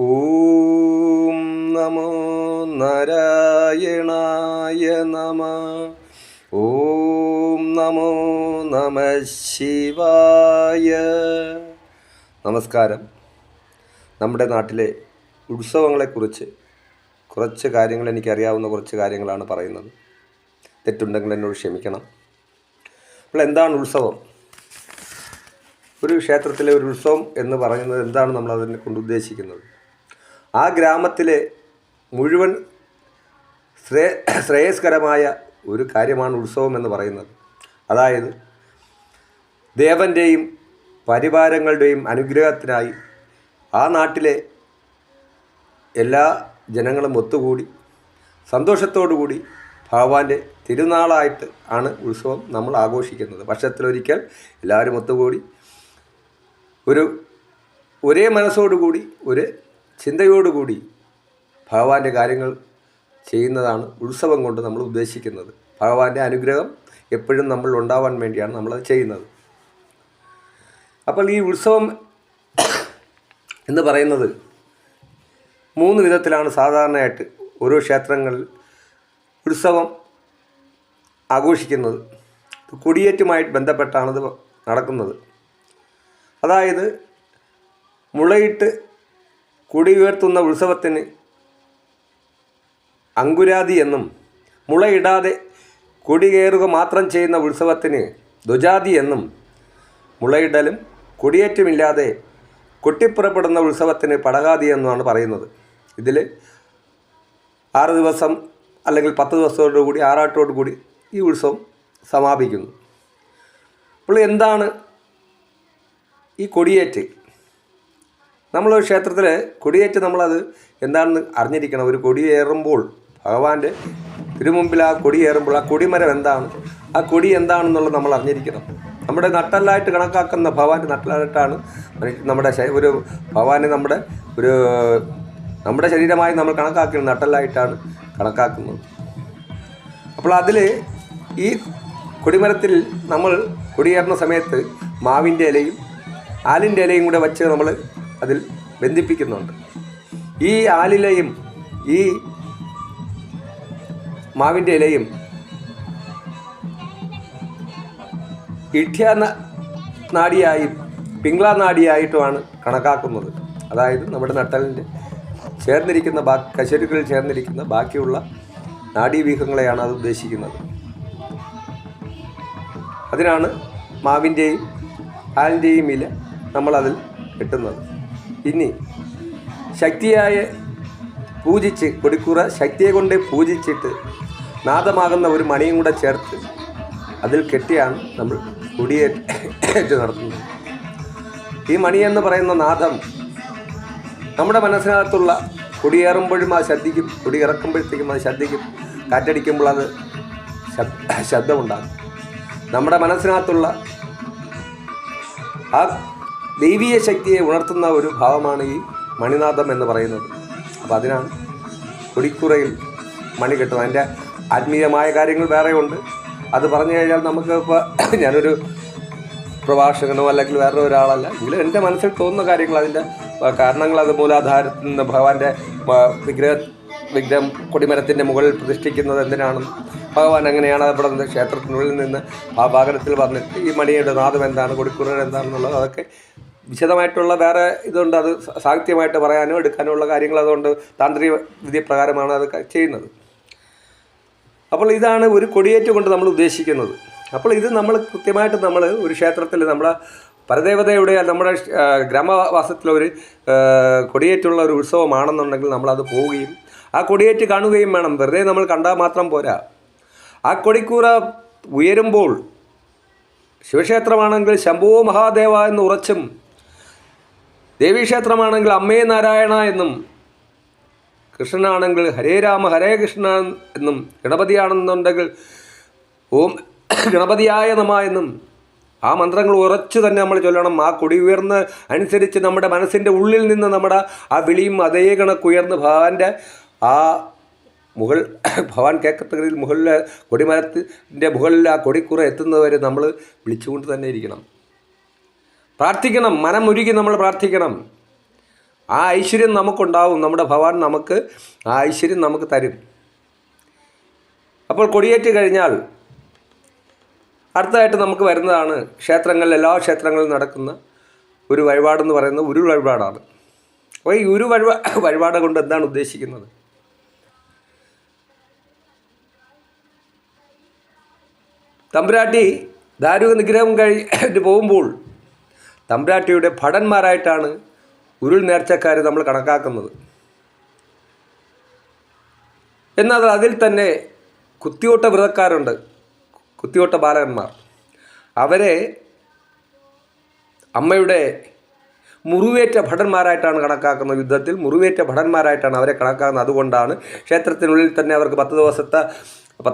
ഓം നമോ നാരായണായ നമ. ഓം നമോ നമ ശിവായ. നമസ്കാരം. നമ്മുടെ നാട്ടിലെ ഉത്സവങ്ങളെക്കുറിച്ച് കുറച്ച് കാര്യങ്ങൾ എനിക്കറിയാവുന്ന കുറച്ച് കാര്യങ്ങളാണ് പറയുന്നത്. തെറ്റുണ്ടെങ്കിൽ എന്നോട് ക്ഷമിക്കണം. അപ്പോൾ എന്താണ് ഉത്സവം? ഒരു ക്ഷേത്രത്തിലെ ഒരു ഉത്സവം എന്ന് പറയുന്നത് എന്താണ് നമ്മൾ അതിനെ കൊണ്ട് ഉദ്ദേശിക്കുന്നത്? ആ ഗ്രാമത്തിലെ മുഴുവൻ ശ്രേയസ്കരമായ ഒരു കാര്യമാണ് ഉത്സവം എന്ന് പറയുന്നത്. അതായത് ദേവൻ്റെയും പരിവാരങ്ങളുടെയും അനുഗ്രഹത്തിനായി ആ നാട്ടിലെ എല്ലാ ജനങ്ങളും ഒത്തുകൂടി സന്തോഷത്തോടുകൂടി ഭഗവാന്റെ തിരുനാളായിട്ട് ആണ് ഉത്സവം നമ്മൾ ആഘോഷിക്കുന്നത്. വർഷത്തിലൊരിക്കൽ എല്ലാവരും ഒത്തുകൂടി ഒരേ മനസ്സോടുകൂടി ഒരു ചിന്തയോടുകൂടി ഭഗവാന്റെ കാര്യങ്ങൾ ചെയ്യുന്നതാണ് ഉത്സവം കൊണ്ട് നമ്മൾ ഉദ്ദേശിക്കുന്നത്. ഭഗവാന്റെ അനുഗ്രഹം എപ്പോഴും നമ്മൾ ഉണ്ടാവാൻ വേണ്ടിയാണ് നമ്മളത് ചെയ്യുന്നത്. അപ്പോൾ ഈ ഉത്സവം എന്ന് പറയുന്നത് 3 വിധത്തിലാണ് സാധാരണയായിട്ട് ഓരോ ക്ഷേത്രങ്ങളിൽ ഉത്സവം ആഘോഷിക്കുന്നത്. കൊടിയേറ്റുമായിട്ട് ബന്ധപ്പെട്ടാണിത് നടക്കുന്നത്. അതായത് മുളയിട്ട് കൊടി ഉയർത്തുന്ന ഉത്സവത്തിന് അങ്കുരാതി എന്നും, മുളയിടാതെ കൊടി കയറുക മാത്രം ചെയ്യുന്ന ഉത്സവത്തിന് ധ്വജാതി എന്നും, മുളയിടലും കൊടിയേറ്റുമില്ലാതെ കൊട്ടിപ്പുറപ്പെടുന്ന ഉത്സവത്തിന് പടകാതി എന്നുമാണ് പറയുന്നത്. ഇതിൽ 6 ദിവസം അല്ലെങ്കിൽ 10 ദിവസത്തോടുകൂടി ആറാട്ടോടുകൂടി ഈ ഉത്സവം സമാപിക്കുന്നു. അപ്പോൾ എന്താണ് ഈ കൊടിയേറ്റ്? നമ്മളൊരു ക്ഷേത്രത്തിൽ കൊടിയേറ്റ് നമ്മളത് എന്താണെന്ന് അറിഞ്ഞിരിക്കണം. ഒരു കൊടിയേറുമ്പോൾ ഭഗവാന്റെ തിരുമുമ്പിൽ ആ കൊടിയേറുമ്പോൾ ആ കൊടിമരം എന്താണ്, ആ കൊടി എന്താണെന്നുള്ളത് നമ്മൾ അറിഞ്ഞിരിക്കണം. നമ്മുടെ നട്ടല്ലായിട്ട് കണക്കാക്കുന്ന ഭഗവാന്റെ നട്ടലായിട്ടാണ് നമ്മുടെ ഒരു ഭഗവാനെ നമ്മുടെ ശരീരമായി നമ്മൾ കണക്കാക്കുന്നത് നട്ടലായിട്ടാണ് കണക്കാക്കുന്നത്. അപ്പോൾ അതിൽ ഈ കൊടിമരത്തിൽ നമ്മൾ കൊടിയേറുന്ന സമയത്ത് മാവിൻ്റെ ഇലയും ആലിൻ്റെ ഇലയും കൂടെ വച്ച് നമ്മൾ അതിൽ ബന്ധിപ്പിക്കുന്നുണ്ട്. ഈ ആലിലയും ഈ മാവിൻ്റെ ഇലയും ഇഠ്യാനാഡിയായും പിംഗ്ളാനാഡിയായിട്ടുമാണ് കണക്കാക്കുന്നത്. അതായത് നമ്മുടെ നട്ടലിൻ്റെ ചേർന്നിരിക്കുന്ന കശേരുക്കളിൽ ചേർന്നിരിക്കുന്ന ബാക്കിയുള്ള നാഡീവ്യൂഹങ്ങളെയാണ് അത് ഉദ്ദേശിക്കുന്നത്. അതിനാണ് മാവിൻ്റെയും ആലിൻ്റെയും ഇല നമ്മളതിൽ കിട്ടുന്നത്. ഇനി ശക്തിയായ പൂജിച്ച് കൊടിക്കൂറ ശക്തിയെ കൊണ്ട് പൂജിച്ചിട്ട് നാദമാകുന്ന ഒരു മണിയും കൂടെ ചേർത്ത് അതിൽ കെട്ടിയാണ് നമ്മൾ കൊടിയേറ്റ് നടത്തുന്നത്. ഈ മണിയെന്ന് പറയുന്ന നാദം നമ്മുടെ മനസ്സിനകത്തുള്ള കൊടിയേറുമ്പോഴും അത് ശബ്ദിക്കും, കൊടി ഇറക്കുമ്പോഴത്തേക്കും അത് ശബ്ദിക്കും, കാറ്റടിക്കുമ്പോൾ അത് ശബ്ദമുണ്ടാകും. നമ്മുടെ മനസ്സിനകത്തുള്ള ആ ദൈവീയ ശക്തിയെ ഉണർത്തുന്ന ഒരു ഭാവമാണ് ഈ മണിനാദം എന്ന് പറയുന്നത്. അപ്പോൾ അതിനാണ് കൊടിക്കൂറയിൽ മണി കെട്ടുന്നത്. അതിൻ്റെ ആത്മീയമായ കാര്യങ്ങൾ വേറെ ഉണ്ട്. അത് പറഞ്ഞു കഴിഞ്ഞാൽ നമുക്ക് ഇപ്പോൾ ഞാനൊരു പ്രഭാഷകനോ അല്ലെങ്കിൽ വേറെ ഒരാളല്ല, എങ്കിലും എൻ്റെ മനസ്സിൽ തോന്നുന്ന കാര്യങ്ങൾ, അതിൻ്റെ കാരണങ്ങൾ, അത് മൂലാധാരത്തിൽ നിന്ന് ഭഗവാന്റെ വിഗ്രഹം കൊടിമരത്തിൻ്റെ മുകളിൽ പ്രതിഷ്ഠിക്കുന്നത് എന്തിനാണെന്ന്, ഭഗവാൻ എങ്ങനെയാണ് അവിടെ ക്ഷേത്രത്തിനുള്ളിൽ നിന്ന് ആ ഭാഗത്തിൽ പറഞ്ഞിട്ട് ഈ മണിയുടെ നാദം എന്താണ്, കൊടിക്കൂറ എന്താണെന്നുള്ളത് അതൊക്കെ വിശദമായിട്ടുള്ള വേറെ ഇതുണ്ട്. അത് സാഹിത്യമായിട്ട് പറയാനോ എടുക്കാനോ ഉള്ള കാര്യങ്ങൾ അതുകൊണ്ട് താന്ത്രിക വിധിപ്രകാരമാണ് അത് ചെയ്യുന്നത്. അപ്പോൾ ഇതാണ് ഒരു കൊടിയേറ്റ് കൊണ്ട് നമ്മൾ ഉദ്ദേശിക്കുന്നത്. അപ്പോൾ ഇത് നമ്മൾ കൃത്യമായിട്ട് നമ്മൾ ഒരു ക്ഷേത്രത്തിൽ നമ്മളെ പരദേവതയുടെ നമ്മുടെ ഗ്രാമവാസത്തിലൊരു കൊടിയേറ്റുള്ള ഒരു ഉത്സവമാണെന്നുണ്ടെങ്കിൽ നമ്മളത് പോവുകയും ആ കൊടിയേറ്റ് കാണുകയും വേണം. വെറുതെ നമ്മൾ കണ്ടാൽ മാത്രം പോരാ. ആ കൊടിക്കൂറ ഉയരുമ്പോൾ ശിവക്ഷേത്രമാണെങ്കിൽ ശംഭോ മഹാദേവ എന്ന് ഉറച്ചും, ദേവീക്ഷേത്രമാണെങ്കിൽ അമ്മേ നാരായണ എന്നും, കൃഷ്ണനാണെങ്കിൽ ഹരേ രാമ ഹരേ കൃഷ്ണ എന്നും, ഗണപതിയാണെന്നുണ്ടെങ്കിൽ ഓം ഗണപതിയായ നമ എന്നും ആ മന്ത്രങ്ങൾ ഉറച്ചു തന്നെ നമ്മൾ ചൊല്ലണം. ആ കൊടി ഉയർന്ന് അനുസരിച്ച് നമ്മുടെ മനസ്സിൻ്റെ ഉള്ളിൽ നിന്ന് നമ്മുടെ ആ വിളിയും അതേ കണക്കുയർന്ന് ഭഗവാന്റെ ആ ഭഗവാൻ കേൾക്കത്തകയിൽ മുകളിൽ കൊടിമരത്തിൻ്റെ മുകളിൽ ആ കൊടിക്കുറ എത്തുന്നവരെ നമ്മൾ വിളിച്ചുകൊണ്ട് തന്നെ ഇരിക്കണം. പ്രാർത്ഥിക്കണം, മനമുരുകി നമ്മൾ പ്രാർത്ഥിക്കണം. ആ ഐശ്വര്യം നമുക്കുണ്ടാവും. നമ്മുടെ ഭഗവാൻ നമുക്ക് ആ ഐശ്വര്യം നമുക്ക് തരും. അപ്പോൾ കൊടിയേറ്റ് കഴിഞ്ഞാൽ അടുത്തതായിട്ട് നമുക്ക് വരുന്നതാണ് ക്ഷേത്രങ്ങളിൽ, എല്ലാ ക്ഷേത്രങ്ങളിലും നടക്കുന്ന ഒരു വഴിപാടെന്ന് പറയുന്നത് ഉരുൾ വഴിപാടാണ്. അപ്പോൾ ഈ വഴിപാട് കൊണ്ട് എന്താണ് ഉദ്ദേശിക്കുന്നത്? തമ്പുരാട്ടി ദാരുക നിഗ്രഹം കഴിഞ്ഞിട്ട് പോകുമ്പോൾ തമ്പുരാട്ടിയുടെ ഭടന്മാരായിട്ടാണ് ഉരുൾ നേർച്ചക്കാർ നമ്മൾ കണക്കാക്കുന്നത്. എന്നാൽ അതിൽ തന്നെ കുത്തിയോട്ട വ്രതക്കാരുണ്ട്, കുത്തിയോട്ട ബാലകന്മാർ. അവരെ അമ്മയുടെ മുറിവേറ്റ ഭടന്മാരായിട്ടാണ് കണക്കാക്കുന്നത്. യുദ്ധത്തിൽ മുറിവേറ്റ ഭടന്മാരായിട്ടാണ് അവരെ കണക്കാക്കുന്നത്. അതുകൊണ്ടാണ് ക്ഷേത്രത്തിനുള്ളിൽ തന്നെ അവർക്ക് 10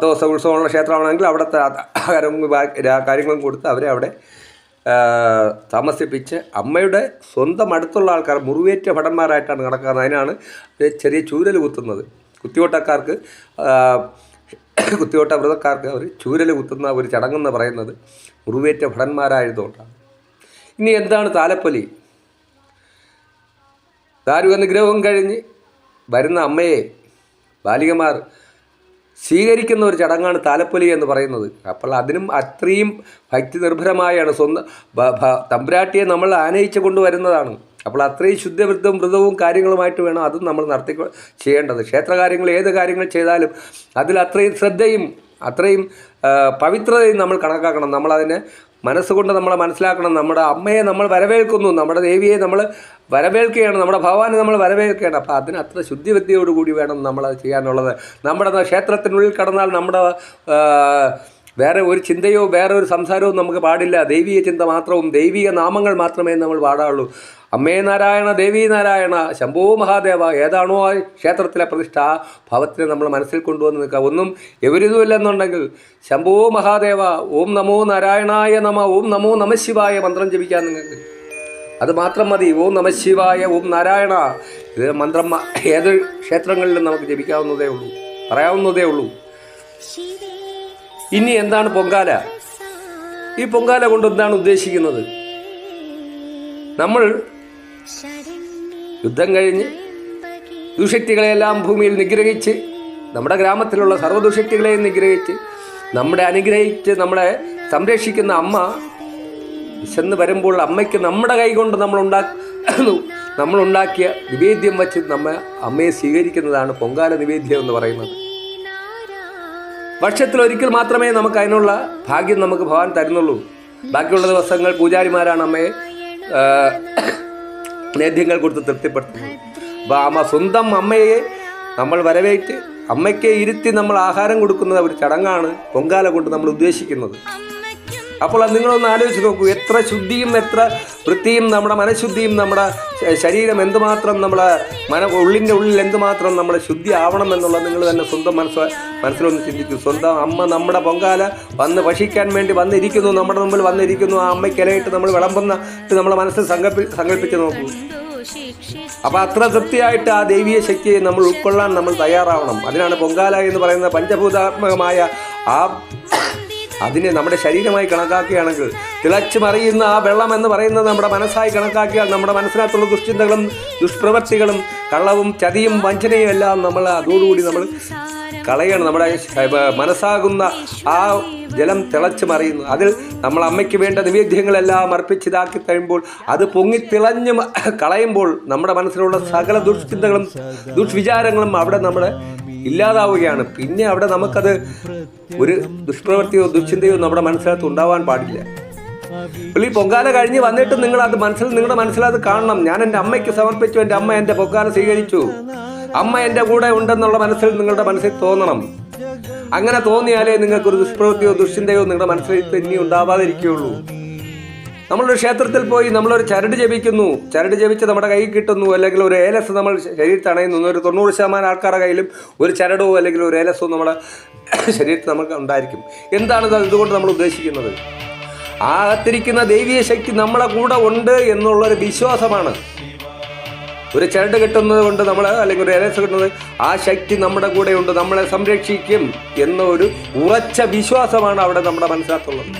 ദിവസം ഉത്സവമുള്ള ക്ഷേത്രമാണെങ്കിൽ അവിടുത്തെ കാര്യങ്ങളും കൊടുത്ത് അവരെ അവിടെ താമസിപ്പിച്ച് അമ്മയുടെ സ്വന്തം അടുത്തുള്ള ആൾക്കാർ മുറിവേറ്റ ഭടന്മാരായിട്ടാണ് കണക്കാക്കുന്നത്. അതിനാണ് ചെറിയ ചൂരൽ കുത്തുന്നത്. കുത്തിയോട്ട വ്രതക്കാർക്ക് അവർ ചൂരൽ കുത്തുന്ന ഒരു ചടങ്ങെന്ന് പറയുന്നത് മുറിവേറ്റ ഭടന്മാരായതുകൊണ്ടാണ്. ഇനി എന്താണ് താലപ്പൊലി? ദാരുക നിഗ്രഹം കഴിഞ്ഞ് വരുന്ന അമ്മയെ ബാലികമാർ സ്വീകരിക്കുന്ന ഒരു ചടങ്ങാണ് താലപ്പൊലി എന്ന് പറയുന്നത്. അപ്പോൾ അതിനും അത്രയും ഭക്തി നിർഭരമായാണ് സ്വന്തം തമ്പുരാട്ടിയെ നമ്മൾ ആനയിച്ച് കൊണ്ടുവരുന്നതാണ്. അപ്പോൾ അത്രയും വ്രതവും കാര്യങ്ങളുമായിട്ട് വേണം അതും നമ്മൾ ചെയ്യേണ്ടത്. ക്ഷേത്രകാര്യങ്ങൾ ഏത് കാര്യങ്ങൾ ചെയ്താലും അതിൽ അത്രയും ശ്രദ്ധയും അത്രയും പവിത്രതയും നമ്മൾ കണക്കാക്കണം. നമ്മളതിനെ മനസ്സുകൊണ്ട് നമ്മൾ മനസ്സിലാക്കണം. നമ്മുടെ അമ്മയെ നമ്മൾ വരവേൽക്കുന്നു, നമ്മുടെ ദേവിയെ നമ്മൾ വരവേൽക്കുകയാണ്, നമ്മുടെ ഭഗവാനെ നമ്മൾ വരവേൽക്കുകയാണ്. അപ്പോൾ അതിന് അത്ര ശുദ്ധിവൃത്തിയോടുകൂടി വേണം നമ്മളത് ചെയ്യാനുള്ളത്. നമ്മുടെ ക്ഷേത്രത്തിനുള്ളിൽ കടന്നാൽ നമ്മുടെ വേറെ ഒരു ചിന്തയോ വേറെ ഒരു സംസാരവും നമുക്ക് പാടില്ല. ദൈവീയ ചിന്ത മാത്രവും ദൈവിക നാമങ്ങൾ മാത്രമേ നമ്മൾ പാടാറുള്ളൂ. അമ്മേ നാരായണ, ദേവി നാരായണ, ശംഭോ മഹാദേവ, ഏതാണോ ആ ക്ഷേത്രത്തിലെ പ്രതിഷ്ഠ ആ ഭാവത്തിനെ നമ്മൾ മനസ്സിൽ കൊണ്ടുവന്ന് നിൽക്കുക. ഒന്നും എവരിതുമില്ലെന്നുണ്ടെങ്കിൽ ശംഭോ മഹാദേവ, ഓം നമോ നാരായണായ നമ, ഓം നമോ നമഃശിവായ മന്ത്രം ജപിക്കാൻ നിങ്ങൾക്ക് അത് മാത്രം മതി. ഓം നമഃശിവായ, ഓം നാരായണ, ഇത് മന്ത്രം ഏത് ക്ഷേത്രങ്ങളിലും നമുക്ക് ജപിക്കാവുന്നതേ ഉള്ളൂ, പറയാവുന്നതേ ഉള്ളൂ. ഇനി എന്താണ് പൊങ്കാല? ഈ പൊങ്കാല കൊണ്ട് എന്താണ് ഉദ്ദേശിക്കുന്നത്? നമ്മൾ യുദ്ധം കഴിഞ്ഞ് ദുഷ്ശക്തികളെയെല്ലാം ഭൂമിയിൽ നിഗ്രഹിച്ച് നമ്മുടെ ഗ്രാമത്തിലുള്ള സർവ്വദുഷ്ശക്തികളെയും നിഗ്രഹിച്ച് അനുഗ്രഹിച്ച് നമ്മളെ സംരക്ഷിക്കുന്ന അമ്മ വിശന്ന് വരുമ്പോൾ അമ്മയ്ക്ക് നമ്മുടെ കൈകൊണ്ട് നമ്മളുണ്ടാക്കിയ നിവേദ്യം വച്ച് അമ്മയെ സ്വീകരിക്കുന്നതാണ് പൊങ്കാല നിവേദ്യം എന്ന് പറയുന്നത്. വർഷത്തിലൊരിക്കൽ മാത്രമേ നമുക്ക് അതിനുള്ള ഭാഗ്യം നമുക്ക് ഭഗവാൻ തരുന്നുള്ളൂ. ബാക്കിയുള്ള ദിവസങ്ങൾ പൂജാരിമാരാണ് അമ്മയെ നേദ്യങ്ങൾ കൊടുത്ത് തൃപ്തിപ്പെടുത്തുന്നത്. അപ്പോൾ സ്വന്തം അമ്മയെ നമ്മൾ വരവേറ്റ് അമ്മയ്ക്ക് ഇരുത്തി നമ്മൾ ആഹാരം കൊടുക്കുന്ന ഒരു ചടങ്ങാണ് പൊങ്കാല കൊണ്ട് നമ്മൾ ഉദ്ദേശിക്കുന്നത്. അപ്പോൾ നിങ്ങളൊന്ന് ആലോചിച്ച് നോക്കൂ, എത്ര ശുദ്ധിയും എത്ര വൃത്തിയും നമ്മുടെ മനഃശുദ്ധിയും നമ്മുടെ ശരീരം എന്തുമാത്രം നമ്മുടെ ഉള്ളിൻ്റെ ഉള്ളിൽ എന്തുമാത്രം നമ്മുടെ ശുദ്ധി ആവണം എന്നുള്ളത് നിങ്ങൾ തന്നെ സ്വന്തം മനസ്സിലൊന്ന് ചിന്തിക്കൂ. സ്വന്തം അമ്മ നമ്മുടെ പൊങ്കാല വന്ന് ഭക്ഷിക്കാൻ വേണ്ടി വന്നിരിക്കുന്നു, നമ്മുടെ മുമ്പിൽ വന്നിരിക്കുന്നു. ആ അമ്മയ്ക്കിലയിട്ട് നമ്മൾ വിളമ്പുന്നിട്ട് നമ്മളെ മനസ്സിൽ സങ്കല്പിച്ച് നോക്കൂ. അപ്പോൾ അത്ര തൃപ്തിയായിട്ട് ആ ദൈവീയ ശക്തിയെ നമ്മൾ ഉൾക്കൊള്ളാൻ നമ്മൾ തയ്യാറാവണം. അതിനാണ് പൊങ്കാല എന്ന് പറയുന്ന പഞ്ചഭൂതാത്മകമായ അതിനെ നമ്മുടെ ശരീരമായി കണക്കാക്കുകയാണെങ്കിൽ തിളച്ചു മറിയുന്ന ആ വെള്ളം എന്ന് പറയുന്നത് നമ്മുടെ മനസ്സായി കണക്കാക്കിയാൽ നമ്മുടെ മനസ്സിനകത്തുള്ള ദുഷ്ചിന്തകളും ദുഷ്പ്രവൃത്തികളും കള്ളവും ചതിയും വഞ്ചനയും എല്ലാം നമ്മൾ അതോടുകൂടി നമ്മൾ കളയണം. നമ്മുടെ മനസ്സാകുന്ന ആ ജലം തിളച്ചു മറിയുന്നു. അതിൽ നമ്മൾ അമ്മയ്ക്ക് വേണ്ട നിവേദ്യങ്ങളെല്ലാം അർപ്പിച്ചിതാക്കി കഴിയുമ്പോൾ അത് പൊങ്ങിത്തിളഞ്ഞ് കളയുമ്പോൾ നമ്മുടെ മനസ്സിലുള്ള സകല ദുഷ്ചിന്തകളും ദുഷ്വിചാരങ്ങളും അവിടെ നമ്മുടെ ഇല്ലാതാവുകയാണ്. പിന്നെ അവിടെ നമുക്കത് ഒരു ദുഷ്പ്രവൃത്തിയോ ദുശ്ചിന്തയോ നമ്മുടെ മനസ്സിനകത്ത് ഉണ്ടാവാൻ പാടില്ല. ഈ പൊങ്കാല കഴിഞ്ഞ് വന്നിട്ട് നിങ്ങളുടെ മനസ്സിലത് കാണണം. ഞാൻ എൻ്റെ അമ്മയ്ക്ക് സമർപ്പിച്ചു, എൻ്റെ അമ്മ എൻ്റെ പൊങ്കാല സ്വീകരിച്ചു, അമ്മ എൻ്റെ കൂടെ ഉണ്ടെന്നുള്ള നിങ്ങളുടെ മനസ്സിൽ തോന്നണം. അങ്ങനെ തോന്നിയാലേ നിങ്ങൾക്കൊരു ദുഷ്പ്രവൃത്തിയോ ദുശ്ചിന്തയോ നിങ്ങളുടെ മനസ്സിൽ തന്നെ ഉണ്ടാവാതിരിക്കുകയുള്ളൂ. നമ്മളൊരു ക്ഷേത്രത്തിൽ പോയി നമ്മളൊരു ചരട് ജപിക്കുന്നു, ചരട് ജപിച്ച് നമ്മുടെ കയ്യിൽ കിട്ടുന്നു, അല്ലെങ്കിൽ ഒരു ഏലസ് നമ്മൾ ശരീരത്തിൽ അണയുന്നു. ഒരു 90% ആൾക്കാരുടെ കയ്യിലും ഒരു ചരടോ അല്ലെങ്കിൽ ഒരു ഏലസോ നമ്മുടെ ശരീരത്തിൽ നമുക്ക് ഉണ്ടായിരിക്കും. എന്താണിത് ഇതുകൊണ്ട് നമ്മൾ ഉദ്ദേശിക്കുന്നത്? ആ അകത്തിരിക്കുന്ന ദൈവീയ ശക്തി നമ്മളെ കൂടെ ഉണ്ട് എന്നുള്ളൊരു വിശ്വാസമാണ്. ഒരു ചരട് കിട്ടുന്നത് കൊണ്ട് അല്ലെങ്കിൽ ഒരു ഏലസ് കിട്ടുന്നത് ആ ശക്തി നമ്മുടെ കൂടെ ഉണ്ട്, നമ്മളെ സംരക്ഷിക്കും എന്ന ഒരു ഉറച്ച വിശ്വാസമാണ് അവിടെ നമ്മുടെ മനസ്സിനകത്തുള്ളത്.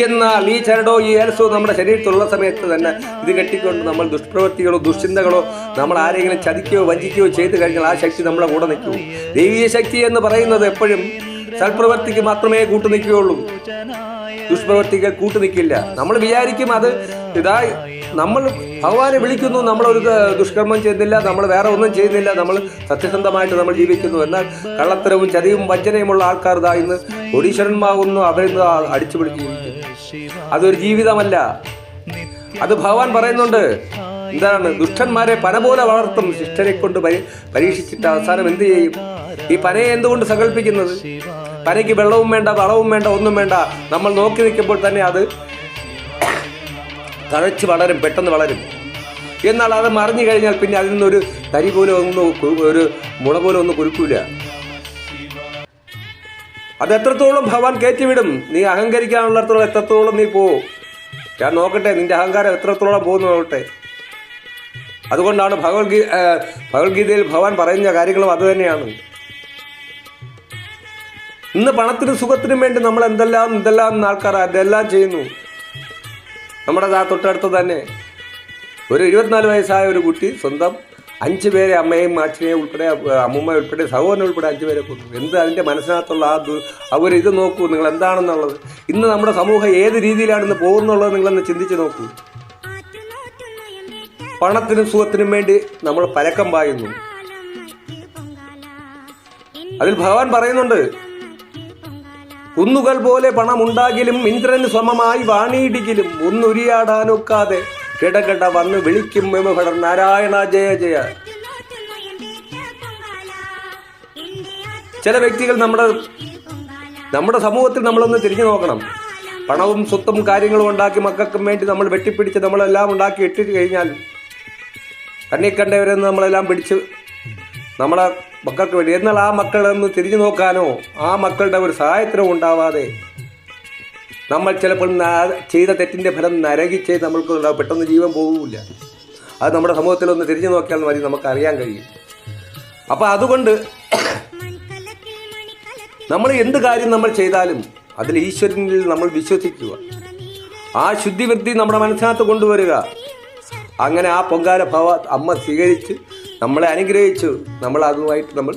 എന്നാൽ ഈ ചരടോ ഈ ഏൽസോ നമ്മുടെ ശരീരത്തിലുള്ള സമയത്ത് തന്നെ ഇത് കെട്ടിക്കൊണ്ട് നമ്മൾ ദുഷ്പ്രവൃത്തികളോ ദുശ്ചിന്തകളോ നമ്മൾ ആരെങ്കിലും ചതിക്കുകയോ വഞ്ചിക്കുകയോ ചെയ്തു കഴിഞ്ഞാൽ ആ ശക്തി നമ്മളെ കൂടെ നിൽക്കൂ. ദൈവീയ ശക്തി എന്ന് പറയുന്നത് എപ്പോഴും സൽപ്രവൃത്തിക്ക് മാത്രമേ കൂട്ടുനിൽക്കുകയുള്ളൂ, ദുഷ്പ്രവൃത്തികൾ കൂട്ടുനിൽക്കില്ല. നമ്മൾ വിചാരിക്കും അത് ഇതാ നമ്മൾ ഭഗവാനെ വിളിക്കുന്നു, നമ്മളൊരു ദുഷ്കർമ്മം ചെയ്യുന്നില്ല, നമ്മൾ വേറെ ഒന്നും ചെയ്യുന്നില്ല, നമ്മൾ സത്യസന്ധമായിട്ട് നമ്മൾ ജീവിക്കുന്നു. എന്നാൽ കള്ളത്തരവും ചതിയും വഞ്ചനയുമുള്ള ആൾക്കാർ ഇതാ ഇന്ന് കോടീശ്വരന്മാകുന്നു, അവരിന്ന് അടിച്ചു പിടിച്ചു. അതൊരു ജീവിതമല്ല. അത് ഭഗവാൻ പറയുന്നുണ്ട്, എന്താണ്, ദുഷ്ടന്മാരെ പന പോലെ വളർത്തും, ശിഷ്ടരെ കൊണ്ട് പരീക്ഷിച്ചിട്ട് അവസാനം എന്ത് ചെയ്യും? ഈ പനയെ എന്തുകൊണ്ട് സങ്കല്പിക്കുന്നത്? പനയ്ക്ക് വെള്ളവും വേണ്ട, വളവും വേണ്ട, ഒന്നും വേണ്ട. നമ്മൾ നോക്കി നിൽക്കുമ്പോൾ തന്നെ അത് തഴച്ച് വളരും, പെട്ടെന്ന് വളരും. എന്നാൽ അത് മറിഞ്ഞു കഴിഞ്ഞാൽ പിന്നെ അതിൽ നിന്നൊരു തരി പോലും ഒരു മുള പോലും ഒന്നും കുരുക്കൂല. അത് എത്രത്തോളം ഭഗവാൻ കയറ്റിവിടും. നീ അഹങ്കരിക്കാനുള്ളിടത്തോളം എത്രത്തോളം നീ പോവും. ഞാൻ നോക്കട്ടെ നിന്റെ അഹങ്കാരം എത്രത്തോളം പോകുന്നു നോക്കട്ടെ. അതുകൊണ്ടാണ് ഭഗവത്ഗീതയിൽ ഭഗവാൻ പറയുന്ന കാര്യങ്ങളും അതുതന്നെയാണ്. ഇന്ന് പണത്തിനും സുഖത്തിനും വേണ്ടി നമ്മൾ എന്തെല്ലാം ആൾക്കാർ അതെല്ലാം ചെയ്യുന്നു. നമ്മുടെ തൊട്ടടുത്ത് തന്നെ ഒരു 24 വയസ്സായ ഒരു കുട്ടി സ്വന്തം 5 പേരെ, അമ്മയും അച്ഛനെയും ഉൾപ്പെടെ, അമ്മൂമ്മ ഉൾപ്പെടെ, സഹോദരൻ ഉൾപ്പെടെ 5 പേരെ കൊന്നു. എന്ത് അതിൻ്റെ മനസ്സിനകത്തുള്ള അവരിത് നോക്കൂ നിങ്ങൾ എന്താണെന്നുള്ളത്. ഇന്ന് നമ്മുടെ സമൂഹം ഏത് രീതിയിലാണ് ഇന്ന് പോകുന്നുള്ളത് നിങ്ങളൊന്ന് ചിന്തിച്ച് നോക്കൂ. പണത്തിനും സുഖത്തിനും വേണ്ടി നമ്മൾ പരക്കം പായുന്നു. അതിൽ ഭഗവാൻ പറയുന്നുണ്ട്, കുന്നുകൾ പോലെ പണമുണ്ടാകിലും ഇന്ദ്രന് സമമായി വാണിയിടിക്കിലും ഒന്നുരിയാടാനൊക്കാതെ കിടകിട വന്ന് വിളിക്കും മെമുഹടർ നാരായണ ജയ ജയ. ചില വ്യക്തികൾ നമ്മുടെ സമൂഹത്തിൽ നമ്മളൊന്ന് തിരിഞ്ഞു നോക്കണം. പണവും സ്വത്തും കാര്യങ്ങളും ഉണ്ടാക്കി മക്കൾക്കും വേണ്ടി നമ്മൾ വെട്ടിപ്പിടിച്ച് നമ്മളെല്ലാം ഉണ്ടാക്കി ഇട്ടിട്ട് കഴിഞ്ഞാൽ കണ്ണി കണ്ടവരെന്ന് നമ്മളെല്ലാം പിടിച്ച് നമ്മളെ മക്കൾക്ക് വേണ്ടി, എന്നാൽ ആ മക്കളൊന്ന് തിരിഞ്ഞു നോക്കാനോ ആ മക്കളുടെ ഒരു സഹായത്തിനോ ഉണ്ടാവാതെ നമ്മൾ ചിലപ്പോൾ ചെയ്ത തെറ്റിൻ്റെ ഫലം നരകിച്ച് നമ്മൾക്ക് പെട്ടെന്ന് ജീവൻ പോകില്ല. അത് നമ്മുടെ സമൂഹത്തിലൊന്ന് തിരിഞ്ഞു നോക്കിയാൽ മതി, നമുക്കറിയാൻ കഴിയും. അപ്പോൾ അതുകൊണ്ട് നമ്മൾ എന്ത് കാര്യം നമ്മൾ ചെയ്താലും അതിൽ ഈശ്വരനിൽ നമ്മൾ വിശ്വസിക്കുക, ആ ശുദ്ധിവൃത്തി നമ്മുടെ മനസ്സിനകത്ത് കൊണ്ടുവരിക. അങ്ങനെ ആ പൊങ്കാല അമ്മ സ്വീകരിച്ച് നമ്മളെ അനുഗ്രഹിച്ചു, നമ്മൾ അതുമായിട്ട് നമ്മൾ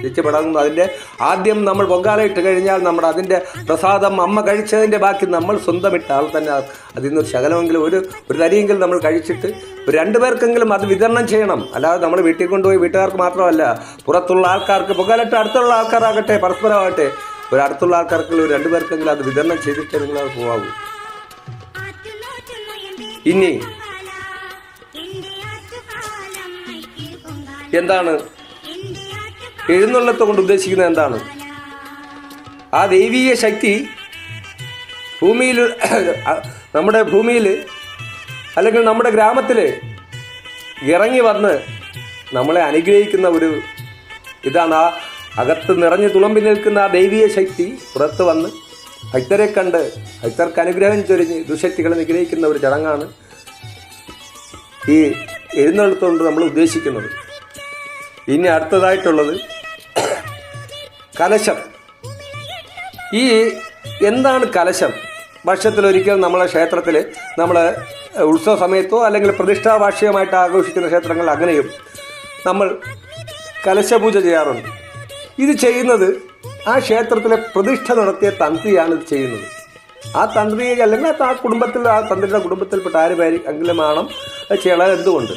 രക്ഷപ്പെടാവുന്നു. അതിൻ്റെ ആദ്യം നമ്മൾ പൊങ്കാല ഇട്ട് കഴിഞ്ഞാൽ അതിൻ്റെ പ്രസാദം അമ്മ കഴിച്ചതിൻ്റെ ബാക്കി നമ്മൾ സ്വന്തം ഇട്ട ആൾ തന്നെ അതിൽ നിന്നൊരു ശകലമെങ്കിലും ഒരു തരിയെങ്കിലും നമ്മൾ കഴിച്ചിട്ട് ഒരു 2 പേർക്കെങ്കിലും അത് വിതരണം ചെയ്യണം. അല്ലാതെ നമ്മൾ വീട്ടിൽ കൊണ്ടുപോയി വീട്ടുകാർക്ക് മാത്രമല്ല, പുറത്തുള്ള ആൾക്കാർക്ക് പൊങ്കാലിട്ട് അടുത്തുള്ള ആൾക്കാരാകട്ടെ, പരസ്പരമാകട്ടെ, ഒരു അടുത്തുള്ള ആൾക്കാർക്കെങ്കിലും ഒരു 2 പേർക്കെങ്കിലും അത് വിതരണം ചെയ്തിട്ട് നിങ്ങളത് പോകാവൂ. ഇനി എന്താണ് എഴുന്നള്ളത്ത് കൊണ്ട് ഉദ്ദേശിക്കുന്നത്? എന്താണ് ആ ദൈവീയ ശക്തി ഭൂമിയിൽ, നമ്മുടെ ഭൂമിയിൽ അല്ലെങ്കിൽ നമ്മുടെ ഗ്രാമത്തിൽ ഇറങ്ങി വന്ന് നമ്മളെ അനുഗ്രഹിക്കുന്ന ഒരു ഇതാണ്. ആ അകത്ത് നിറഞ്ഞു തുളുമ്പി നിൽക്കുന്ന ആ ദൈവീയ ശക്തി പുറത്ത് വന്ന് ഭക്തരെ കണ്ട് ഭക്തർക്ക് അനുഗ്രഹം ചൊരിഞ്ഞ് ദുശക്തികളെ നിഗ്രഹിക്കുന്ന ഒരു ചടങ്ങാണ് ഈ എഴുന്നള്ളത്തുകൊണ്ട് നമ്മൾ ഉദ്ദേശിക്കുന്നത്. ഇനി അടുത്തതായിട്ടുള്ളത് കലശം. ഈ എന്താണ് കലശം? വർഷത്തിലൊരിക്കൽ നമ്മളെ ക്ഷേത്രത്തിൽ നമ്മൾ ഉത്സവ സമയത്തോ അല്ലെങ്കിൽ പ്രതിഷ്ഠാ വാർഷികമായിട്ട് ആഘോഷിക്കുന്ന ക്ഷേത്രങ്ങൾ അങ്ങനെയും നമ്മൾ കലശപൂജ ചെയ്യാറുണ്ട്. ഇത് ചെയ്യുന്നത് ആ ക്ഷേത്രത്തിലെ പ്രതിഷ്ഠ നടത്തിയ തന്ത്രിയാണ് ഇത് ചെയ്യുന്നത്. ആ തന്ത്രി അല്ലെങ്കിൽ ആ കുടുംബത്തിൽ, ആ തന്ത്രിയുടെ കുടുംബത്തിൽപ്പെട്ട ആരും ആണം ചെയ്യണത്. എന്തുകൊണ്ട്?